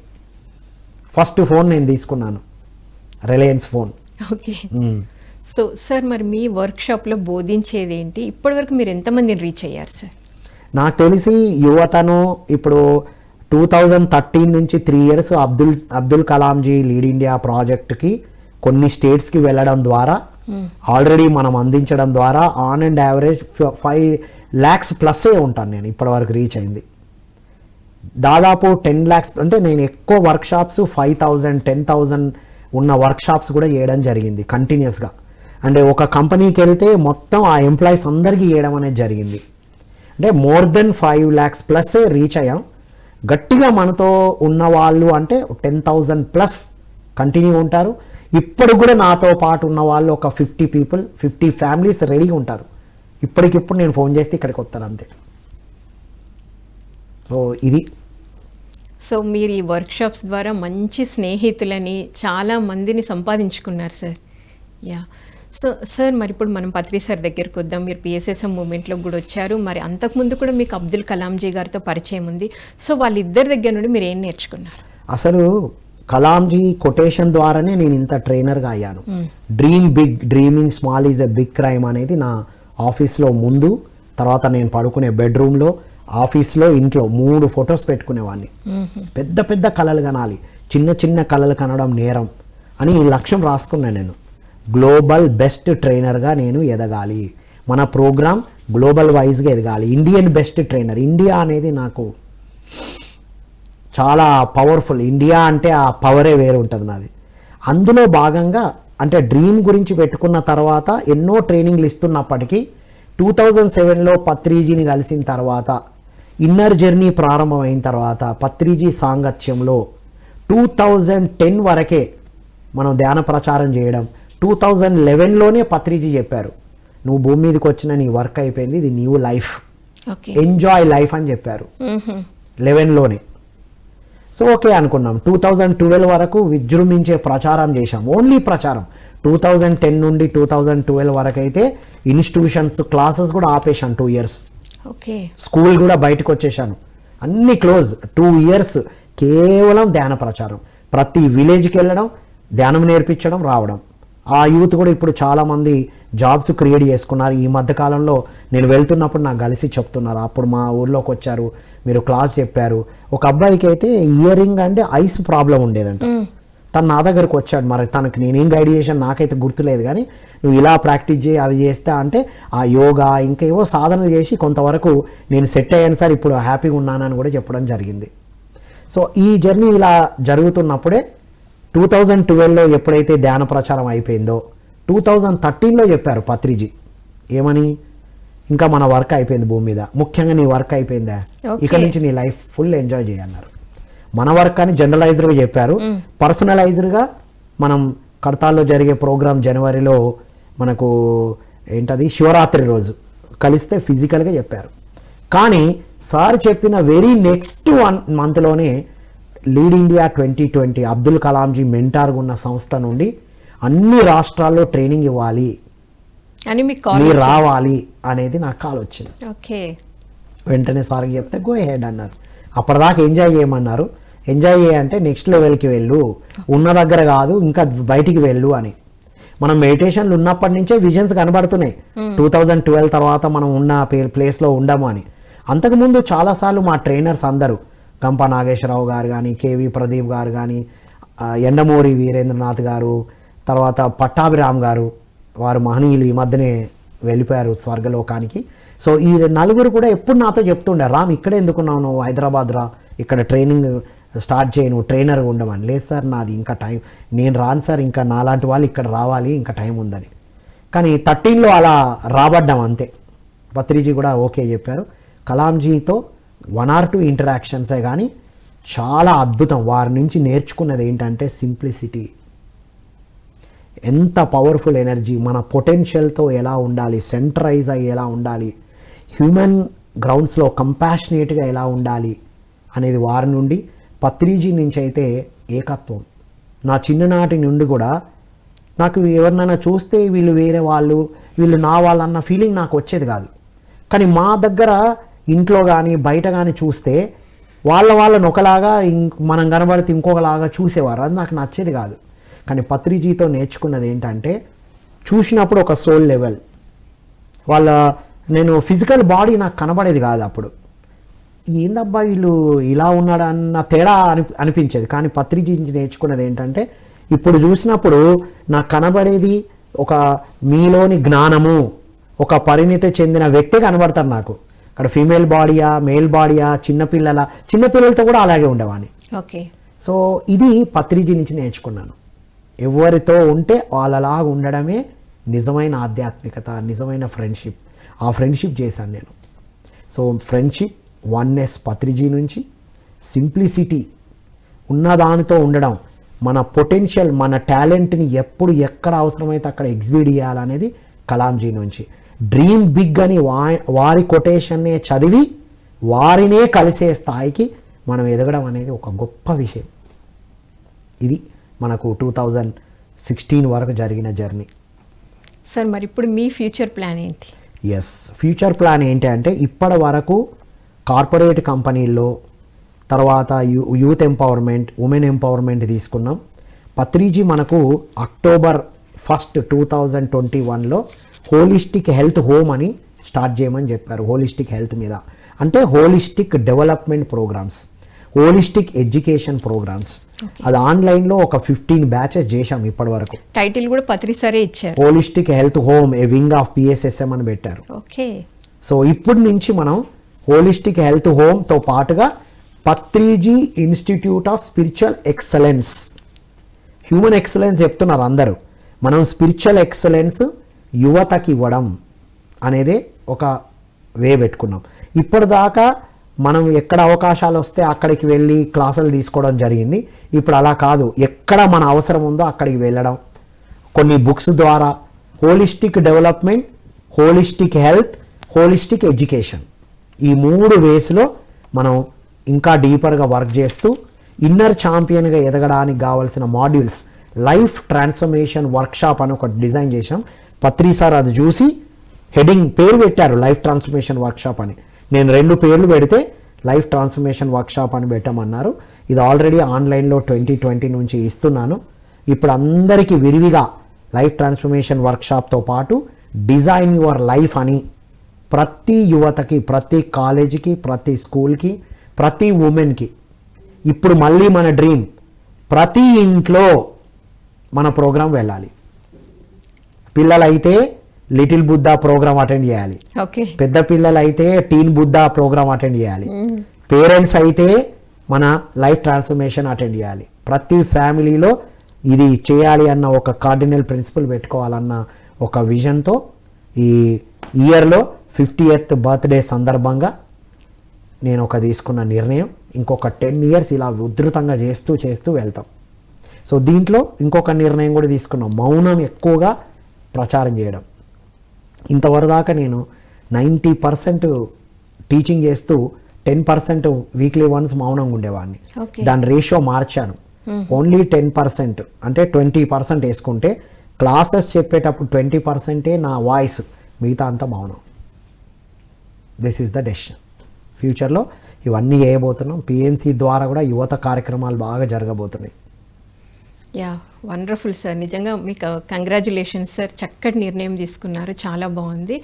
ఫస్ట్ ఫోన్ నేను తీసుకున్నాను, Reliance phone. Okay. So sir, మరి మీ వర్క్షాప్లో బోధించేది ఏంటి? ఇప్పటివరకు మీరు ఎంతమందిని రీచ్ అయ్యారు సార్? నాకు తెలిసి యువతను ఇప్పుడు 2013 నుంచి 3 years Abdul kalonji lead India ప్రాజెక్ట్కి కొన్ని స్టేట్స్కి వెళ్ళడం ద్వారా, ఆల్రెడీ మనం అందించడం ద్వారా ఆన్ అండ్ యావరేజ్ 5 lakhs ప్లస్సే ఉంటాను నేను ఇప్పటివరకు రీచ్ అయింది. దాదాపు 10 lakhs అంటే నేను ఎక్కువ వర్క్షాప్స్ 5,000, 10,000 ఉన్న వర్క్షాప్స్ కూడా చేయడం జరిగింది కంటిన్యూస్గా. అంటే ఒక కంపెనీకి వెళ్తే మొత్తం ఆ ఎంప్లాయీస్ అందరికీ చేయడం అనేది జరిగింది. అంటే మోర్ దెన్ 5 lakhs ప్లస్సే రీచ్ అయ్యాం. గట్టిగా మనతో ఉన్న వాళ్ళు అంటే 10,000 ప్లస్ కంటిన్యూ ఉంటారు. ఇప్పుడు కూడా నాతో పాటు ఉన్న వాళ్ళు ఒక 50 people, 50 families రెడీగా ఉంటారు. ఇప్పటికిప్పుడు నేను ఫోన్ చేస్తే ఇక్కడికి వస్తాను అంతే. సో ఇది. సో మీరు ఈ వర్క్షాప్స్ ద్వారా మంచి స్నేహితులని, చాలా మందిని సంపాదించుకున్నారు సార్. యా. సో సార్, మరి ఇప్పుడు మనం పత్రి సార్ దగ్గరికి వద్దాం. మీరు పిఎస్ఎస్ఎం మూమెంట్లో కూడా వచ్చారు, మరి అంతకుముందు కూడా మీకు అబ్దుల్ కలాంజీ గారితో పరిచయం ఉంది. సో వాళ్ళిద్దరి దగ్గర నుండి మీరు ఏం నేర్చుకున్నారు? అసలు కలాంజీ కొటేషన్ ద్వారానే నేను ఇంత ట్రైనర్గా అయ్యాను. Dream big, dreaming small is a big crime అనేది నా ఆఫీస్లో ముందు, తర్వాత నేను పడుకునే బెడ్రూమ్లో, ఆఫీస్లో, ఇంట్లో 3 photos పెట్టుకునేవాడిని. పెద్ద పెద్ద కళలు కనాలి, చిన్న చిన్న కళలు కనడం నేరం అని ఈ లక్ష్యం రాసుకున్నాను నేను. గ్లోబల్ బెస్ట్ ట్రైనర్గా నేను ఎదగాలి, మన ప్రోగ్రామ్ గ్లోబల్ వైజ్గా ఎదగాలి, ఇండియన్ బెస్ట్ ట్రైనర్. ఇండియా అనేది నాకు చాలా పవర్ఫుల్. ఇండియా అంటే ఆ పవరే వేరు ఉంటుంది నాది. అందులో భాగంగా అంటే డ్రీమ్ గురించి పెట్టుకున్న తర్వాత ఎన్నో ట్రైనింగ్లు ఇస్తున్నప్పటికీ 2007లో పత్రిజీని కలిసిన తర్వాత, ఇన్నర్ జర్నీ ప్రారంభమైన తర్వాత, పత్రిజీ సాంగత్యంలో 2010 వరకే మనం ధ్యాన ప్రచారం చేయడం. 2011లోనే పత్రిజీ చెప్పారు, నువ్వు భూమి మీదకి వచ్చిన నీ వర్క్ అయిపోయింది, ఇది న్యూ లైఫ్, ఎంజాయ్ లైఫ్ అని చెప్పారు 11లోనే. సో ఓకే అనుకున్నాం. 2012 వరకు విజృంభించే ప్రచారం చేశాం, ఓన్లీ ప్రచారం. 2010 నుండి 2012 వరకు అయితే ఇన్స్టిట్యూషన్స్, క్లాసెస్ కూడా ఆపేశాను 2 years. ఓకే. స్కూల్ కూడా బయటకు వచ్చేసాను, అన్ని క్లోజ్. 2 years కేవలం ధ్యాన ప్రచారం. ప్రతి విలేజ్కి వెళ్ళడం, ధ్యానం నేర్పించడం, రావడం. ఆ యూత్ కూడా ఇప్పుడు చాలామంది జాబ్స్ క్రియేట్ చేసుకున్నారు. ఈ మధ్యకాలంలో నేను వెళ్తున్నప్పుడు నాకు కలిసి చెప్తున్నారు, అప్పుడు మా ఊర్లోకి వచ్చారు, మీరు క్లాస్ చెప్పారు. ఒక అబ్బాయికి అయితే ఇయరింగ్ అంటే ఐస్ ప్రాబ్లం ఉండేదంట. తను నా దగ్గరకు వచ్చాడు, మరి తనకు నేనేం గైడ్ చేశాను నాకైతే గుర్తులేదు, కానీ నువ్వు ఇలా ప్రాక్టీస్ చేయి, అవి చేస్తా అంటే ఆ యోగా ఇంకా ఏవో సాధనలు చేసి కొంతవరకు నేను సెట్ అయ్యాను సార్, ఇప్పుడు హ్యాపీగా ఉన్నానని కూడా చెప్పడం జరిగింది. సో ఈ జర్నీ ఇలా జరుగుతున్నప్పుడే 2012లో ఎప్పుడైతే ధ్యాన ప్రచారం అయిపోయిందో 2013లో చెప్పారు పత్రిజీ, ఏమని, ఇంకా మన వర్క్ అయిపోయింది భూమి మీద, ముఖ్యంగా నీ వర్క్ అయిపోయిందా, Okay. ఇక్కడ నుంచి నీ లైఫ్ ఫుల్ ఎంజాయ్ చేయన్నారు. మన వర్క్ అని జనరలైజ్డ్గా చెప్పారు. పర్సనలైజ్డ్గా మనం కడతాల్లో జరిగే ప్రోగ్రామ్ జనవరిలో మనకు ఏంటది శివరాత్రి రోజు కలిస్తే ఫిజికల్గా చెప్పారు. కానీ సార్ చెప్పిన వెరీ నెక్స్ట్ 1 మంత్లోనే లీడ్ ఇండియా 2020 అబ్దుల్ కలాంజీ మెంటార్గా ఉన్న సంస్థ నుండి అన్ని రాష్ట్రాల్లో ట్రైనింగ్ ఇవ్వాలి, అని మీకు కాల్ మీరు రావాలి అనేది నాకు కాల్ వచ్చింది. ఓకే. వెంటనే సార్కి చెప్తే గో హెడ్ అన్నారు. అప్పటిదాకా ఎంజాయ్ చేయమన్నారు. ఎంజాయ్ చేయంటే నెక్స్ట్ లెవెల్కి వెళ్ళు, ఉన్న దగ్గర కాదు ఇంకా బయటికి వెళ్ళు అని. మనం మెడిటేషన్లు ఉన్నప్పటి నుంచే విజన్స్ కనబడుతున్నాయి. 2012 తర్వాత మనం ఉన్న ప్లేస్లో ఉండము అని. అంతకుముందు చాలాసార్లు మా ట్రైనర్స్ అందరూ గంప నాగేశ్వరరావు గారు కానీ, కేవి ప్రదీప్ గారు కానీ, ఎండమూరి వీరేంద్రనాథ్ గారు, తర్వాత పట్టాభిరామ్ గారు, వారు మహనీయులు, ఈ మధ్యనే వెళ్ళిపోయారు స్వర్గలోకానికి. సో ఈ నలుగురు కూడా ఎప్పుడు నాతో చెప్తుండే, రామ్ ఇక్కడే ఎందుకున్నావు నువ్వు, హైదరాబాద్ రా, ఇక్కడ ట్రైనింగ్ స్టార్ట్ చేయి, నువ్వు ట్రైనర్గా ఉండమని. లేదు సార్ నాది ఇంకా టైం, నేను రాను సార్, ఇంకా నాలాంటి వాళ్ళు ఇక్కడ రావాలి, ఇంకా టైం ఉందని. కానీ 13లో అలా రాబడ్డాం అంతే. పత్రిజీ కూడా ఓకే చెప్పారు. కలాంజీతో 1 or 2 ఇంటరాక్షన్సే కానీ చాలా అద్భుతం. వారి నుంచి నేర్చుకున్నది ఏంటంటే సింప్లిసిటీ, ఎంత పవర్ఫుల్ ఎనర్జీ, మన పొటెన్షియల్తో ఎలా ఉండాలి, సెంట్రైజ్ అయ్యి ఎలా ఉండాలి, హ్యూమన్ గ్రౌండ్స్లో కంపాషనేట్గా ఎలా ఉండాలి అనేది వారి నుండి. పత్రిజీ నుంచి అయితే ఏకత్వం. నా చిన్ననాటి నుండి కూడా నాకు ఎవరినైనా చూస్తే వీళ్ళు వేరే వాళ్ళు, వీళ్ళు నా వాళ్ళన్న ఫీలింగ్ నాకు వచ్చేది కాదు. కానీ మా దగ్గర ఇంట్లో కానీ బయట కానీ చూస్తే వాళ్ళని ఒకలాగా మనం కనబడితే ఇంకొకలాగా చూసేవారు. అది నాకు నచ్చేది కాదు. కానీ పత్రిజీతో నేర్చుకున్నది ఏంటంటే, చూసినప్పుడు ఒక సోల్ లెవెల్, నేను ఫిజికల్ బాడీ నాకు కనబడేది కాదు అప్పుడు. ఏందబ్బా వీళ్ళు ఇలా ఉన్నాడు అన్న తేడా అనిపించేది. కానీ పత్రిజీ నుంచి నేర్చుకున్నది ఏంటంటే, ఇప్పుడు చూసినప్పుడు నాకు కనబడేది ఒక మీలోని జ్ఞానము, ఒక పరిణితి చెందిన వ్యక్తి కనబడతారు నాకు. అక్కడ ఫీమేల్ బాడీయా, మేల్ బాడీయా, చిన్నపిల్లలతో కూడా అలాగే ఉండేవాడిని. ఓకే. సో ఇది పత్రిజీ నుంచి నేర్చుకున్నాను. ఎవరితో ఉంటే వాళ్ళలాగా ఉండడమే నిజమైన ఆధ్యాత్మికత, నిజమైన ఫ్రెండ్షిప్. ఆ ఫ్రెండ్షిప్ చేశాను నేను. సో ఫ్రెండ్షిప్, వన్నెస్ పత్రిజీ నుంచి, సింప్లిసిటీ, ఉన్నదానితో ఉండడం, మన పొటెన్షియల్, మన టాలెంట్ని ఎప్పుడు ఎక్కడ అవసరమైతే అక్కడ ఎగ్జిబిట్ చేయాలనేది కలాంజీ నుంచి. డ్రీమ్ బిగ్ అని వారి కొటేషన్నే చదివి వారినే కలిసే స్థాయికి మనం ఎదగడం అనేది ఒక గొప్ప విషయం. ఇది మనకు 2016 వరకు జరిగిన జర్నీ. సార్ మరి ఇప్పుడు మీ ఫ్యూచర్ ప్లాన్ ఏంటి? ఎస్, ఫ్యూచర్ ప్లాన్ ఏంటి అంటే, ఇప్పటి వరకు కార్పొరేట్ కంపెనీల్లో, తర్వాత యూత్ ఎంపవర్మెంట్, ఉమెన్ ఎంపవర్మెంట్ తీసుకున్నాం. పత్రిజీ మనకు October 1, 2021లో హోలిస్టిక్ హెల్త్ హోమ్ అని స్టార్ట్ చేయమని చెప్పారు. హోలిస్టిక్ హెల్త్ మీద అంటే holistic development programmes, holistic education programmes. అది ఆన్లైన్లో ఒక 15 బ్యాచెస్ చేశాం ఇప్పటి వరకు. టైటిల్ కూడా పత్రి సరే ఇచ్చారు, holistic health home A wing of PSSM అని పెట్టారు. ఓకే. సో ఇప్పటి నుంచి మనం హోలిస్టిక్ హెల్త్ హోమ్తో పాటుగా Patriji institute of spiritual excellence, human excellence చెప్తున్నారు అందరూ, మనం స్పిరిచువల్ ఎక్సలెన్స్ యువతకి ఇవ్వడం అనేదే ఒక వే పెట్టుకున్నాం. ఇప్పటిదాకా మనం ఎక్కడ అవకాశాలు వస్తే అక్కడికి వెళ్ళి క్లాసులు తీసుకోవడం జరిగింది. ఇప్పుడు అలా కాదు, ఎక్కడ మన అవసరం ఉందో అక్కడికి వెళ్ళడం, కొన్ని బుక్స్ ద్వారా holistic development, holistic health, holistic education, ఈ 3 వేస్లో మనం ఇంకా డీపర్గా వర్క్ చేస్తూ ఇన్నర్ ఛాంపియన్గా ఎదగడానికి కావాల్సిన మాడ్యూల్స్, లైఫ్ ట్రాన్స్ఫర్మేషన్ వర్క్షాప్ అని ఒకటి డిజైన్ చేశాం. పత్రి సార్ అది చూసి హెడింగ్ పేరు పెట్టారు, లైఫ్ ట్రాన్స్ఫర్మేషన్ వర్క్షాప్ అని. నేను 2 పేర్లు పెడితే లైఫ్ ట్రాన్స్ఫర్మేషన్ వర్క్షాప్ అని పెట్టమన్నారు. ఇది ఆల్రెడీ ఆన్లైన్లో 2020 నుంచి ఇస్తున్నాను. ఇప్పుడు అందరికీ విరివిగా లైఫ్ ట్రాన్స్ఫర్మేషన్ వర్క్షాప్తో పాటు డిజైన్ యువర్ లైఫ్ అని ప్రతి యువతకి, ప్రతి కాలేజీకి, ప్రతి స్కూల్కి, ప్రతి ఉమెన్కి ఇప్పుడు మళ్ళీ మన డ్రీమ్, ప్రతి ఇంట్లో మన ప్రోగ్రాం వెళ్ళాలి. పిల్లలైతే లిటిల్ బుద్ధా ప్రోగ్రామ్ అటెండ్ చేయాలి, ఓకే. పెద్ద పిల్లలైతే టీన్ బుద్ధా ప్రోగ్రామ్ అటెండ్ చేయాలి, పేరెంట్స్ అయితే మన లైఫ్ ట్రాన్స్ఫర్మేషన్ అటెండ్ చేయాలి. ప్రతి ఫ్యామిలీలో ఇది చేయాలి అన్న ఒక కార్డినల్ ప్రిన్సిపల్ పెట్టుకోవాలన్న ఒక విజన్తో ఈ ఇయర్లో 50th బర్త్డే సందర్భంగా నేను తీసుకున్న నిర్ణయం. ఇంకొక 10 years ఇలా ఉధృతంగా చేస్తూ వెళ్తాం. సో దీంట్లో ఇంకొక నిర్ణయం కూడా తీసుకున్నాం, మౌనం ఎక్కువగా ప్రచారం చేయడం. ఇంతవరకు దాకా నేను 90% టీచింగ్ చేస్తూ 10% వీక్లీ వన్స్ మౌనంగా ఉండేవాడిని. దాని రేషియో మార్చాను. ఓన్లీ 10% అంటే 20% వేసుకుంటే క్లాసెస్ చెప్పేటప్పుడు 20% నా వాయిస్, మిగతా అంతా మౌనం. This is the decision. ఫ్యూచర్లో ఇవన్నీ చేయబోతున్నాం. పిఎంసి ద్వారా కూడా యువత కార్యక్రమాలు బాగా జరగబోతున్నాయి. Yeah, wonderful sir. నిజంగా మీకు కంగ్రాచులేషన్స్ సార్. చక్కటి నిర్ణయం తీసుకున్నారు, చాలా బాగుంది.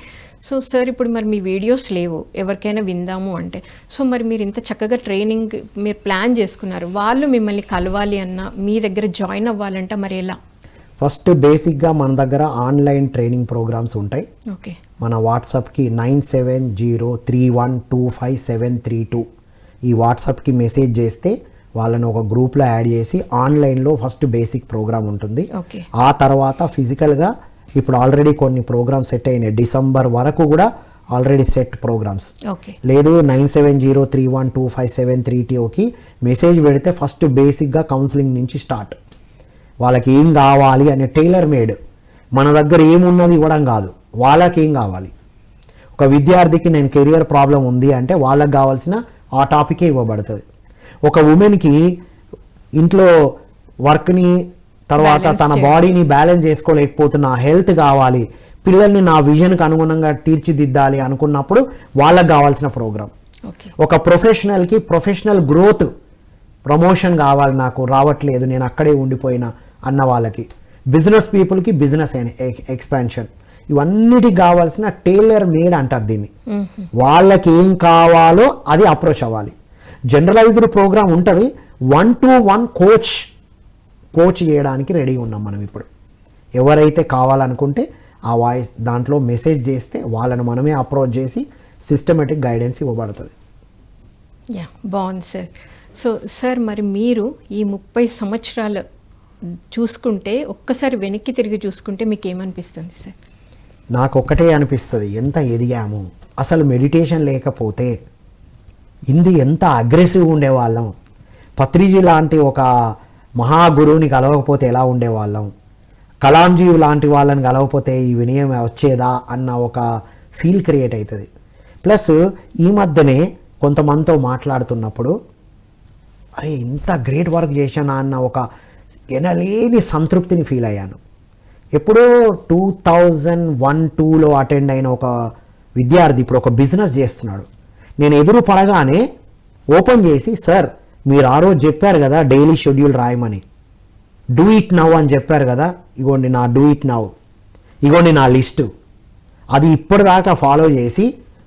సో సార్, ఇప్పుడు మరి మీ వీడియోస్ లేవు, ఎవరికైనా విందాము అంటే, సో మరి మీరు ఇంత చక్కగా ట్రైనింగ్ మీరు ప్లాన్ చేసుకున్నారు, వాళ్ళు మిమ్మల్ని కలవాలి అన్నా, మీ దగ్గర జాయిన్ అవ్వాలంటే మరి ఎలా? ఫస్ట్ బేసిక్గా మన దగ్గర ఆన్లైన్ ట్రైనింగ్ ప్రోగ్రామ్స్ ఉంటాయి. ఓకే. మన వాట్సాప్కి 9703125732 ఈ వాట్సాప్కి మెసేజ్ చేస్తే వాళ్ళని ఒక గ్రూప్లో యాడ్ చేసి ఆన్లైన్లో ఫస్ట్ బేసిక్ ప్రోగ్రామ్ ఉంటుంది. ఆ తర్వాత ఫిజికల్గా ఇప్పుడు ఆల్రెడీ కొన్ని ప్రోగ్రామ్స్ సెట్ అయినాయి. డిసెంబర్ వరకు కూడా ఆల్రెడీ సెట్ ప్రోగ్రామ్స్. లేదు 9703125732కి మెసేజ్ పెడితే ఫస్ట్ బేసిక్గా కౌన్సిలింగ్ నుంచి స్టార్ట్. వాళ్ళకి ఏం కావాలి అనే టైలర్ మేడ్, మన దగ్గర ఏమున్నది ఇవ్వడం కాదు, వాళ్ళకి ఏం కావాలి. ఒక విద్యార్థికి నేను కెరియర్ ప్రాబ్లం ఉంది అంటే వాళ్ళకి కావాల్సిన ఆ టాపికే ఇవ్వబడుతుంది. ఒక ఉమెన్కి ఇంట్లో వర్క్ని తర్వాత తన బాడీని బ్యాలెన్స్ చేసుకోలేకపోతున్న హెల్త్ కావాలి, పిల్లల్ని నా విజన్కి అనుగుణంగా తీర్చిదిద్దాలి అనుకున్నప్పుడు వాళ్ళకి కావాల్సిన ప్రోగ్రామ్. ఒక ప్రొఫెషనల్కి ప్రొఫెషనల్ గ్రోత్ ప్రమోషన్ కావాలి, నాకు రావట్లేదు నేను అక్కడే ఉండిపోయినా అన్న వాళ్ళకి, బిజినెస్ పీపుల్కి బిజినెస్ ఎక్స్పాన్షన్, ఇవన్నిటికి కావాల్సిన టైలర్ మేడ్ అంటారు దీన్ని. వాళ్ళకి ఏం కావాలో అది అప్రోచ్ అవ్వాలి. జనరలైజ్డ్ ప్రోగ్రామ్ ఉంటుంది, 1-to-1 కోచ్ చేయడానికి రెడీ ఉన్నాం మనం ఇప్పుడు. ఎవరైతే కావాలనుకుంటే ఆ వాయిస్ దాంట్లో మెసేజ్ చేస్తే వాళ్ళని మనమే అప్రోచ్ చేసి సిస్టమేటిక్ గైడెన్స్ ఇవ్వబడుతుంది. యా, బాగుంది సార్. సో సార్, మరి మీరు ఈ 30 సంవత్సరాలు చూసుకుంటే ఒక్కసారి వెనక్కి తిరిగి చూసుకుంటే మీకు ఏమనిపిస్తుంది సార్? నాకు ఒక్కటే అనిపిస్తుంది, ఎంత ఎదిగాము. అసలు మెడిటేషన్ లేకపోతే ఎంత అగ్రెసివ్గా ఉండేవాళ్ళం. పత్రిజీ లాంటి ఒక మహాగురువుని కలవకపోతే ఎలా ఉండేవాళ్ళం, కలాంజీ లాంటి వాళ్ళని కలవకపోతే ఈ వినయం వచ్చేదా అన్న ఒక ఫీల్ క్రియేట్ అవుతుంది. ప్లస్ ఈ మధ్యనే కొంతమందితో మాట్లాడుతున్నప్పుడు అరే ఇంత గ్రేట్ వర్క్ చేశానా అన్న ఒక ఎనలేని సంతృప్తిని ఫీల్ అయ్యాను. ఎప్పుడో 2001-2లో అటెండ్ అయిన ఒక విద్యార్థి ఇప్పుడు ఒక బిజినెస్ చేస్తున్నాడు. నేను ఎదురు పడగానే ఓపెన్ చేసి, సార్ మీరు ఆ రోజు చెప్పారు కదా డైలీ షెడ్యూల్ రాయమని, డూ ఇట్ నవ్ అని చెప్పారు కదా, ఇగోండి నా డూ ఇట్ నవ్, ఇగోండి నా లిస్టు, అది ఇప్పటిదాకా ఫాలో చేసి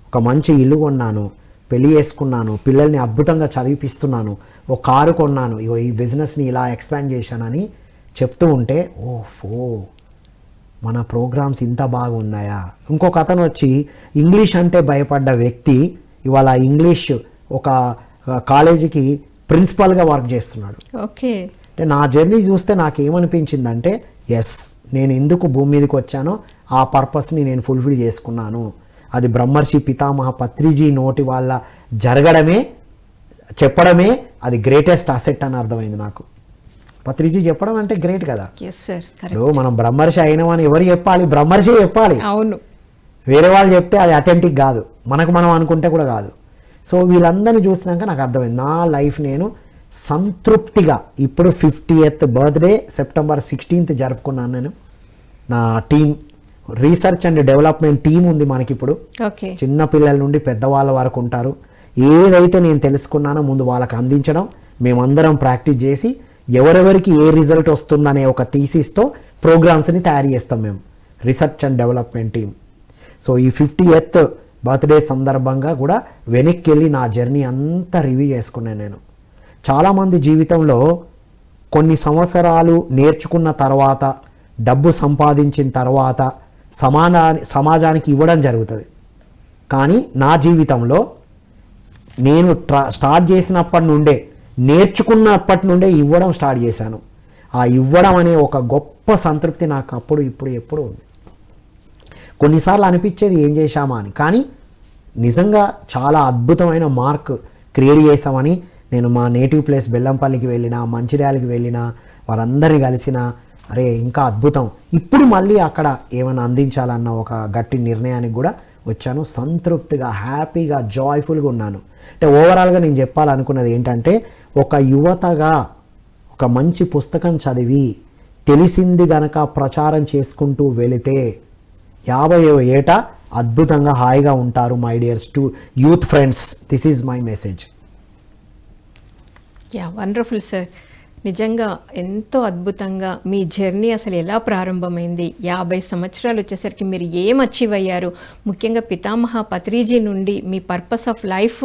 ఒక మంచి ఇల్లు కొన్నాను, పెళ్లి చేసుకున్నాను, పిల్లల్ని అద్భుతంగా చదివిపిస్తున్నాను, ఒక కారు కొన్నాను, ఇగో ఈ బిజినెస్ని ఇలా ఎక్స్పాండ్ చేశానని చెప్తూ ఉంటే ఓఫో మన ప్రోగ్రామ్స్ ఇంత బాగున్నాయా. ఇంకొక అతను వచ్చి ఇంగ్లీష్ అంటే భయపడ్డ వ్యక్తి ఇవాళ ఇంగ్లీష్ ఒక కాలేజీకి ప్రిన్సిపల్గా వర్క్ చేస్తున్నాడు. ఓకే. అంటే నా జర్నీ చూస్తే నాకు ఏమనిపించిందంటే, ఎస్ నేను ఎందుకు భూమి మీదకి వచ్చానో ఆ పర్పస్ని నేను ఫుల్ఫిల్ చేసుకున్నాను. అది బ్రహ్మర్షి పితామహ పత్రిజీ నోటి వల్ల జరగడమే, చెప్పడమే అది గ్రేటెస్ట్ అసెట్ అని అర్థమైంది నాకు. పత్రిజీ చెప్పడం అంటే గ్రేట్ కదా. మనం బ్రహ్మర్షి అయినామని ఎవరు చెప్పాలి? బ్రహ్మర్షి చెప్పాలి. అవును, వేరే వాళ్ళు చెప్తే అది అథెంటిక్ కాదు, మనకు మనం అనుకుంటే కూడా కాదు. సో వీళ్ళందరినీ చూసినాక నాకు అర్థమైంది, నా లైఫ్ నేను సంతృప్తిగా ఇప్పుడు 50th బర్త్డే సెప్టెంబర్ 16th జరుపుకున్నాను. నేను నా team research and development team ఉంది మనకి ఇప్పుడు. చిన్న పిల్లల నుండి పెద్దవాళ్ళ వరకు ఉంటారు. ఏదైతే నేను తెలుసుకున్నానో ముందు వాళ్ళకి అందించడం, మేమందరం ప్రాక్టీస్ చేసి ఎవరెవరికి ఏ రిజల్ట్ వస్తుందనే ఒక థీసిస్తో ప్రోగ్రామ్స్ని తయారు చేస్తాం మేము, research and development team. So ఈ 50th బర్త్డే సందర్భంగా కూడా వెనక్కి వెళ్ళి నా జర్నీ అంతా రివ్యూ చేసుకున్నాను నేను. చాలామంది జీవితంలో కొన్ని సంవత్సరాలు నేర్చుకున్న తర్వాత, డబ్బు సంపాదించిన తర్వాత సమాజానికి ఇవ్వడం జరుగుతుంది. కానీ నా జీవితంలో నేను స్టార్ట్ చేసినప్పటి నుండే, నేర్చుకున్నప్పటి నుండే ఇవ్వడం స్టార్ట్ చేశాను. ఆ ఇవ్వడం అనే ఒక గొప్ప సంతృప్తి నాకు అప్పుడు ఇప్పుడు ఎప్పుడు ఉంది. కొన్నిసార్లు అనిపించేది ఏం చేశామా అని, కానీ నిజంగా చాలా అద్భుతమైన మార్క్ క్రియేట్ చేసామని నేను మా నేటివ్ ప్లేస్ బెల్లంపల్లికి వెళ్ళిన, మంచిర్యాలకి వెళ్ళిన, వారందరినీ కలిసిన, అరే ఇంకా అద్భుతం, ఇప్పుడు మళ్ళీ అక్కడ ఏమైనా అందించాలన్న ఒక గట్టి నిర్ణయానికి కూడా వచ్చాను. సంతృప్తిగా, హ్యాపీగా, జాయ్ఫుల్గా ఉన్నాను. అంటే ఓవరాల్గా నేను చెప్పాలనుకున్నది ఏంటంటే, ఒక యువతగా ఒక మంచి పుస్తకం చదివి తెలిసింది గనక ప్రచారం చేసుకుంటూ వెళితే 50వ ఏట అద్భుతంగా హాయిగా ఉంటారు. My dears to youth friends, this is my message. Yeah, wonderful sir. నిజంగా ఎంతో అద్భుతంగా మీ జర్నీ అసలు ఎలా ప్రారంభమైంది, 50 సంవత్సరాలు వచ్చేసరికి మీరు ఏం అచీవ్ అయ్యారు, ముఖ్యంగా పితామహ పత్రిజీ నుండి మీ పర్పస్ ఆఫ్ లైఫ్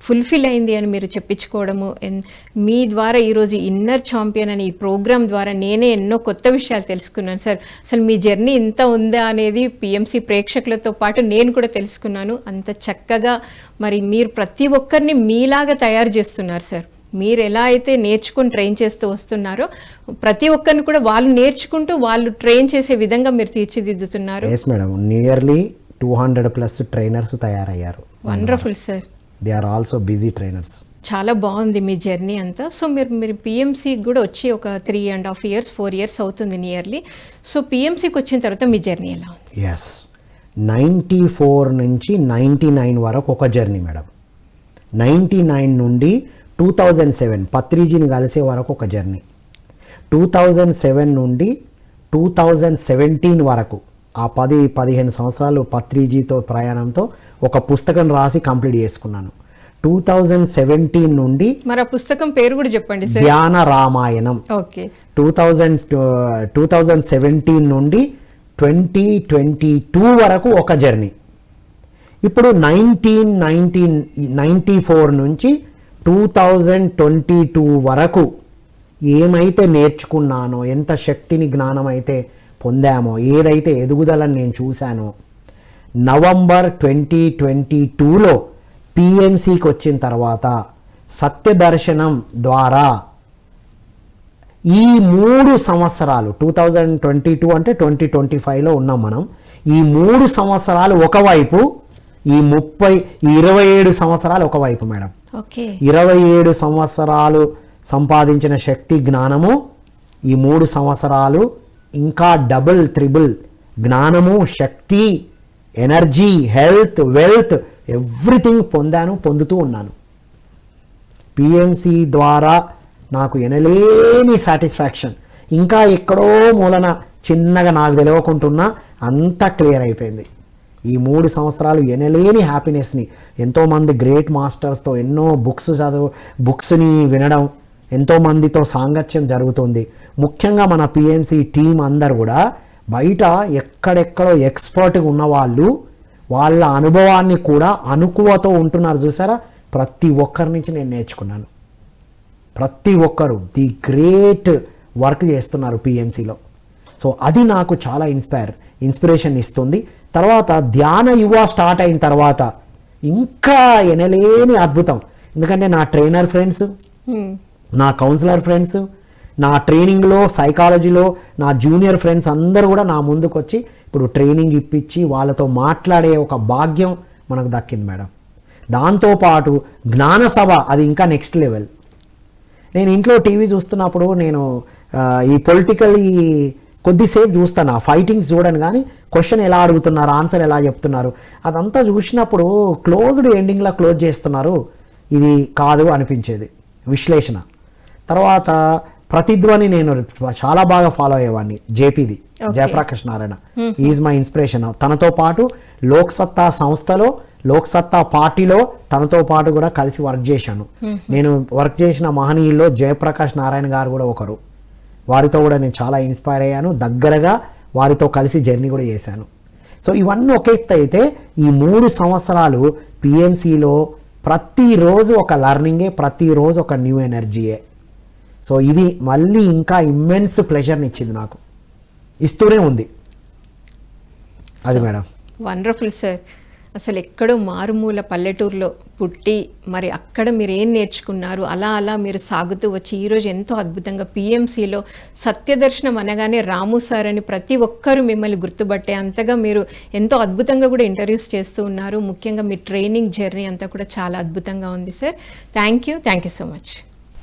ఫుల్ఫిల్ అయింది అని మీరు చెప్పించుకోవడము, మీ ద్వారా ఈరోజు ఇన్నర్ ఛాంపియన్ అనే ఈ ప్రోగ్రామ్ ద్వారా నేనే ఎన్నో కొత్త విషయాలు తెలుసుకున్నాను సార్. అసలు మీ జర్నీ ఇంత ఉందా అనేది పిఎంసి ప్రేక్షకులతో పాటు నేను కూడా తెలుసుకున్నాను. అంత చక్కగా మరి మీరు ప్రతి ఒక్కరిని మీలాగా తయారు చేస్తున్నారు సార్. మీరు ఎలా అయితే నేర్చుకుని ట్రైన్ చేస్తూ వస్తున్నారో ప్రతి ఒక్కరిని కూడా వాళ్ళు నేర్చుకుంటూ వాళ్ళు ట్రైన్ చేసే విధంగా మీరు తీర్చిదిద్దుతున్నారు. ఎస్ మేడం, నియర్లీ 200+ ట్రైనర్స్ తయారయ్యారు. Wonderful sir. They are also busy trainers. చాలా బాగుంది మీ జర్నీ అంతా. సో మీరు పిఎంసీకి కూడా వచ్చి ఒక 3.5 years 4 years అవుతుంది నియర్లీ. సో పిఎంసీకి వచ్చిన తర్వాత మీ జర్నీ ఎలా ఉంది? ఎస్, 94 నుంచి 99 వరకు ఒక జర్నీ మేడం. 99 నుండి 2007 పత్రిజీని కలిసే వరకు ఒక జర్నీ. 2007 నుండి 2017 వరకు ఆ 10-15 సంవత్సరాలు పత్రిజీతో ప్రయాణంతో ఒక పుస్తకం రాసి కంప్లీట్ చేసుకున్నాను. 2017 నుండి మరి ఆ పుస్తకం పేరు కూడా చెప్పండి సార్. ధ్యాన రామాయణం. ఓకే. 2017 నుండి 2022 వరకు ఒక జర్నీ. ఇప్పుడు 1994 నుంచి 2022 వరకు ఏమైతే నేర్చుకున్నానో, ఎంత శక్తిని, జ్ఞానం అయితే పొందామో, ఏదైతే ఎదుగుదలని నేను చూశానో, నవంబర్ 2022లో పిఎంసికి వచ్చిన తర్వాత సత్యదర్శనం ద్వారా ఈ 3 సంవత్సరాలు 2022 అంటే 2025లో ఉన్నాం మనం. ఈ 3 సంవత్సరాలు ఒకవైపు, ఈ 27 సంవత్సరాలు ఒకవైపు మేడం. ఓకే. 27 సంవత్సరాలు సంపాదించిన శక్తి, జ్ఞానము, ఈ 3 సంవత్సరాలు ఇంకా డబుల్ త్రిబుల్ జ్ఞానము, శక్తి, ఎనర్జీ, హెల్త్, వెల్త్, ఎవ్రీథింగ్ పొందుతూ ఉన్నాను. పిఎంసి ద్వారా నాకు ఎనలేని సాటిస్ఫాక్షన్. ఇంకా ఎక్కడో మూలన చిన్నగా నాకు తెలియకుంటున్నా అంతా క్లియర్ అయిపోయింది. ఈ 3 సంవత్సరాలు ఎనలేని హ్యాపీనెస్ని, ఎంతోమంది గ్రేట్ మాస్టర్స్తో ఎన్నో బుక్స్ని వినడం, ఎంతోమందితో సాంగత్యం జరుగుతుంది. ముఖ్యంగా మన పిఎంసి టీం అందరు కూడా బయట ఎక్కడెక్కడో ఎక్స్పర్ట్గా ఉన్నవాళ్ళు వాళ్ళ అనుభవాన్ని కూడా అనుకువతో ఉంటున్నారు చూసారా. ప్రతి ఒక్కరి నుంచి నేను నేర్చుకున్నాను. ప్రతి ఒక్కరు ది గ్రేట్ వర్క్ చేస్తున్నారు పిఎంసిలో. సో అది నాకు చాలా ఇన్స్పిరేషన్ ఇస్తుంది. తర్వాత ధ్యాన యువ స్టార్ట్ అయిన తర్వాత ఇంకా ఎనలేని అద్భుతం. ఎందుకంటే నా ట్రైనర్ ఫ్రెండ్స్, నా కౌన్సిలర్ ఫ్రెండ్స్, నా ట్రైనింగ్లో సైకాలజీలో నా జూనియర్ ఫ్రెండ్స్ అందరూ కూడా నా ముందుకు వచ్చి ఇప్పుడు ట్రైనింగ్ ఇప్పించి వాళ్ళతో మాట్లాడే ఒక భాగ్యం మనకు దక్కింది మేడం. దాంతోపాటు జ్ఞాన సభ, అది ఇంకా నెక్స్ట్ లెవెల్. నేను ఇంట్లో టీవీ చూస్తున్నప్పుడు నేను ఈ పొలిటికల్ కొద్దిసేపు చూస్తాను, ఆ ఫైటింగ్స్ చూడను, కానీ క్వశ్చన్ ఎలా అడుగుతున్నారు, ఆన్సర్ ఎలా చెప్తున్నారు, అదంతా చూసినప్పుడు క్లోజ్డ్ ఎండింగ్లో క్లోజ్ చేస్తున్నారు, ఇది కాదు అనిపించేది విశ్లేషణ. తర్వాత ప్రతిధ్వని నేను చాలా బాగా ఫాలో అయ్యేవాడిని. జేపీది, Jayaprakash Narayan is my inspiration. తనతో పాటు లోక్సత్తా సంస్థలో, లోక్సత్తా పార్టీలో తనతో పాటు కూడా కలిసి వర్క్ చేశాను. నేను వర్క్ చేసిన మహనీయుల్లో జయప్రకాష్ నారాయణ గారు కూడా ఒకరు. వారితో కూడా నేను చాలా ఇన్స్పైర్ అయ్యాను, దగ్గరగా వారితో కలిసి జర్నీ కూడా చేశాను. సో ఇవన్నీ ఒక ఎత్తు అయితే, ఈ 3 సంవత్సరాలు పిఎంసిలో ప్రతిరోజు ఒక లర్నింగే, ప్రతిరోజు ఒక న్యూ ఎనర్జీయే. సో ఇది మళ్ళీ ఇంకా ఇమ్మెన్స్ ప్లెజర్ని ఇచ్చింది నాకు, ఇస్తూనే ఉంది. అది మేడం. Wonderful sir. అసలు ఎక్కడో మారుమూల పల్లెటూరులో పుట్టి మరి అక్కడ మీరు ఏం నేర్చుకున్నారు, అలా అలా మీరు సాగుతూ వచ్చి ఈరోజు ఎంతో అద్భుతంగా పిఎంసిలో సత్యదర్శనం అనగానే రాము సార్ అని ప్రతి ఒక్కరూ మిమ్మల్ని గుర్తుపట్టే అంతగా మీరు ఎంతో అద్భుతంగా కూడా ఇంటర్వ్యూస్ చేస్తూ ఉన్నారు. ముఖ్యంగా మీ ట్రైనింగ్ జర్నీ అంతా కూడా చాలా అద్భుతంగా ఉంది sir. Thank you so much.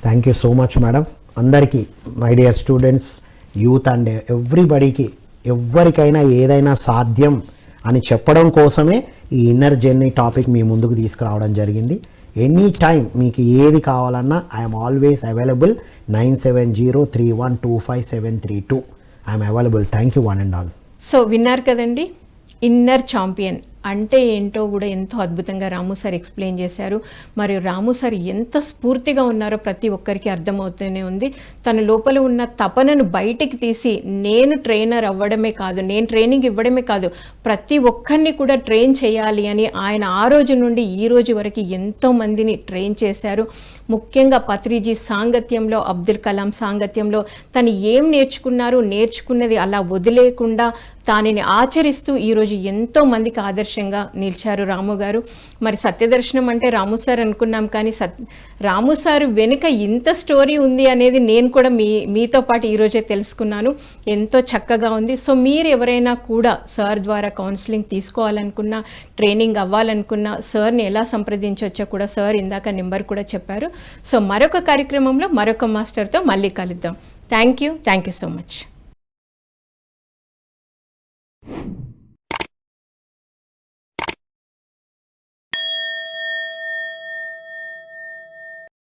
Thank you so much madam. అందరికీ my dear students, youth and ఎవ్రీబడీకి ఎవరికైనా ఏదైనా సాధ్యం అని చెప్పడం కోసమే ఈ ఇన్నర్ జర్నీ టాపిక్ మీ ముందుకు తీసుకురావడం జరిగింది. ఎనీ టైం మీకు ఏది కావాలన్నా I'm always available. 9703125732 I'm available. Thank you one and all. So విన్నారు కదండి, ఇన్నర్ ఛాంపియన్ అంటే ఏంటో కూడా ఎంతో అద్భుతంగా రాము సార్ ఎక్స్ప్లెయిన్ చేశారు. మరియు రాము సార్ ఎంత స్ఫూర్తిగా ఉన్నారో ప్రతి ఒక్కరికి అర్థమవుతూనే ఉంది. తన లోపల ఉన్న తపనను బయటికి తీసి నేను ట్రైనర్ అవ్వడమే కాదు, నేను ట్రైనింగ్ ఇవ్వడమే కాదు, ప్రతి ఒక్కరిని కూడా ట్రైన్ చేయాలి అని ఆయన ఆ రోజు నుండి ఈ రోజు వరకు ఎంతో మందిని ట్రైన్ చేశారు. ముఖ్యంగా పత్రిజీ సాంగత్యంలో, అబ్దుల్ కలాం సాంగత్యంలో తను ఏం నేర్చుకున్నది అలా వదిలేకుండా దానిని ఆచరిస్తూ ఈరోజు ఎంతో మందికి ఆదర్శంగా నిలిచారు రాము గారు. మరి సత్యదర్శనం అంటే రాము సార్ అనుకున్నాం, కానీ రాము సార్ వెనుక ఇంత స్టోరీ ఉంది అనేది నేను కూడా మీతో పాటు ఈరోజే తెలుసుకున్నాను. ఎంతో చక్కగా ఉంది. సో మీరు ఎవరైనా కూడా సార్ ద్వారా కౌన్సిలింగ్ తీసుకోవాలనుకున్నా, ట్రైనింగ్ అవ్వాలనుకున్నా సార్ని ఎలా సంప్రదించవచ్చో కూడా సార్ ఇందాక నెంబర్ కూడా చెప్పారు. సో మరొక కార్యక్రమంలో మరొక మాస్టర్తో మళ్ళీ కలుద్దాం. Thank you so much.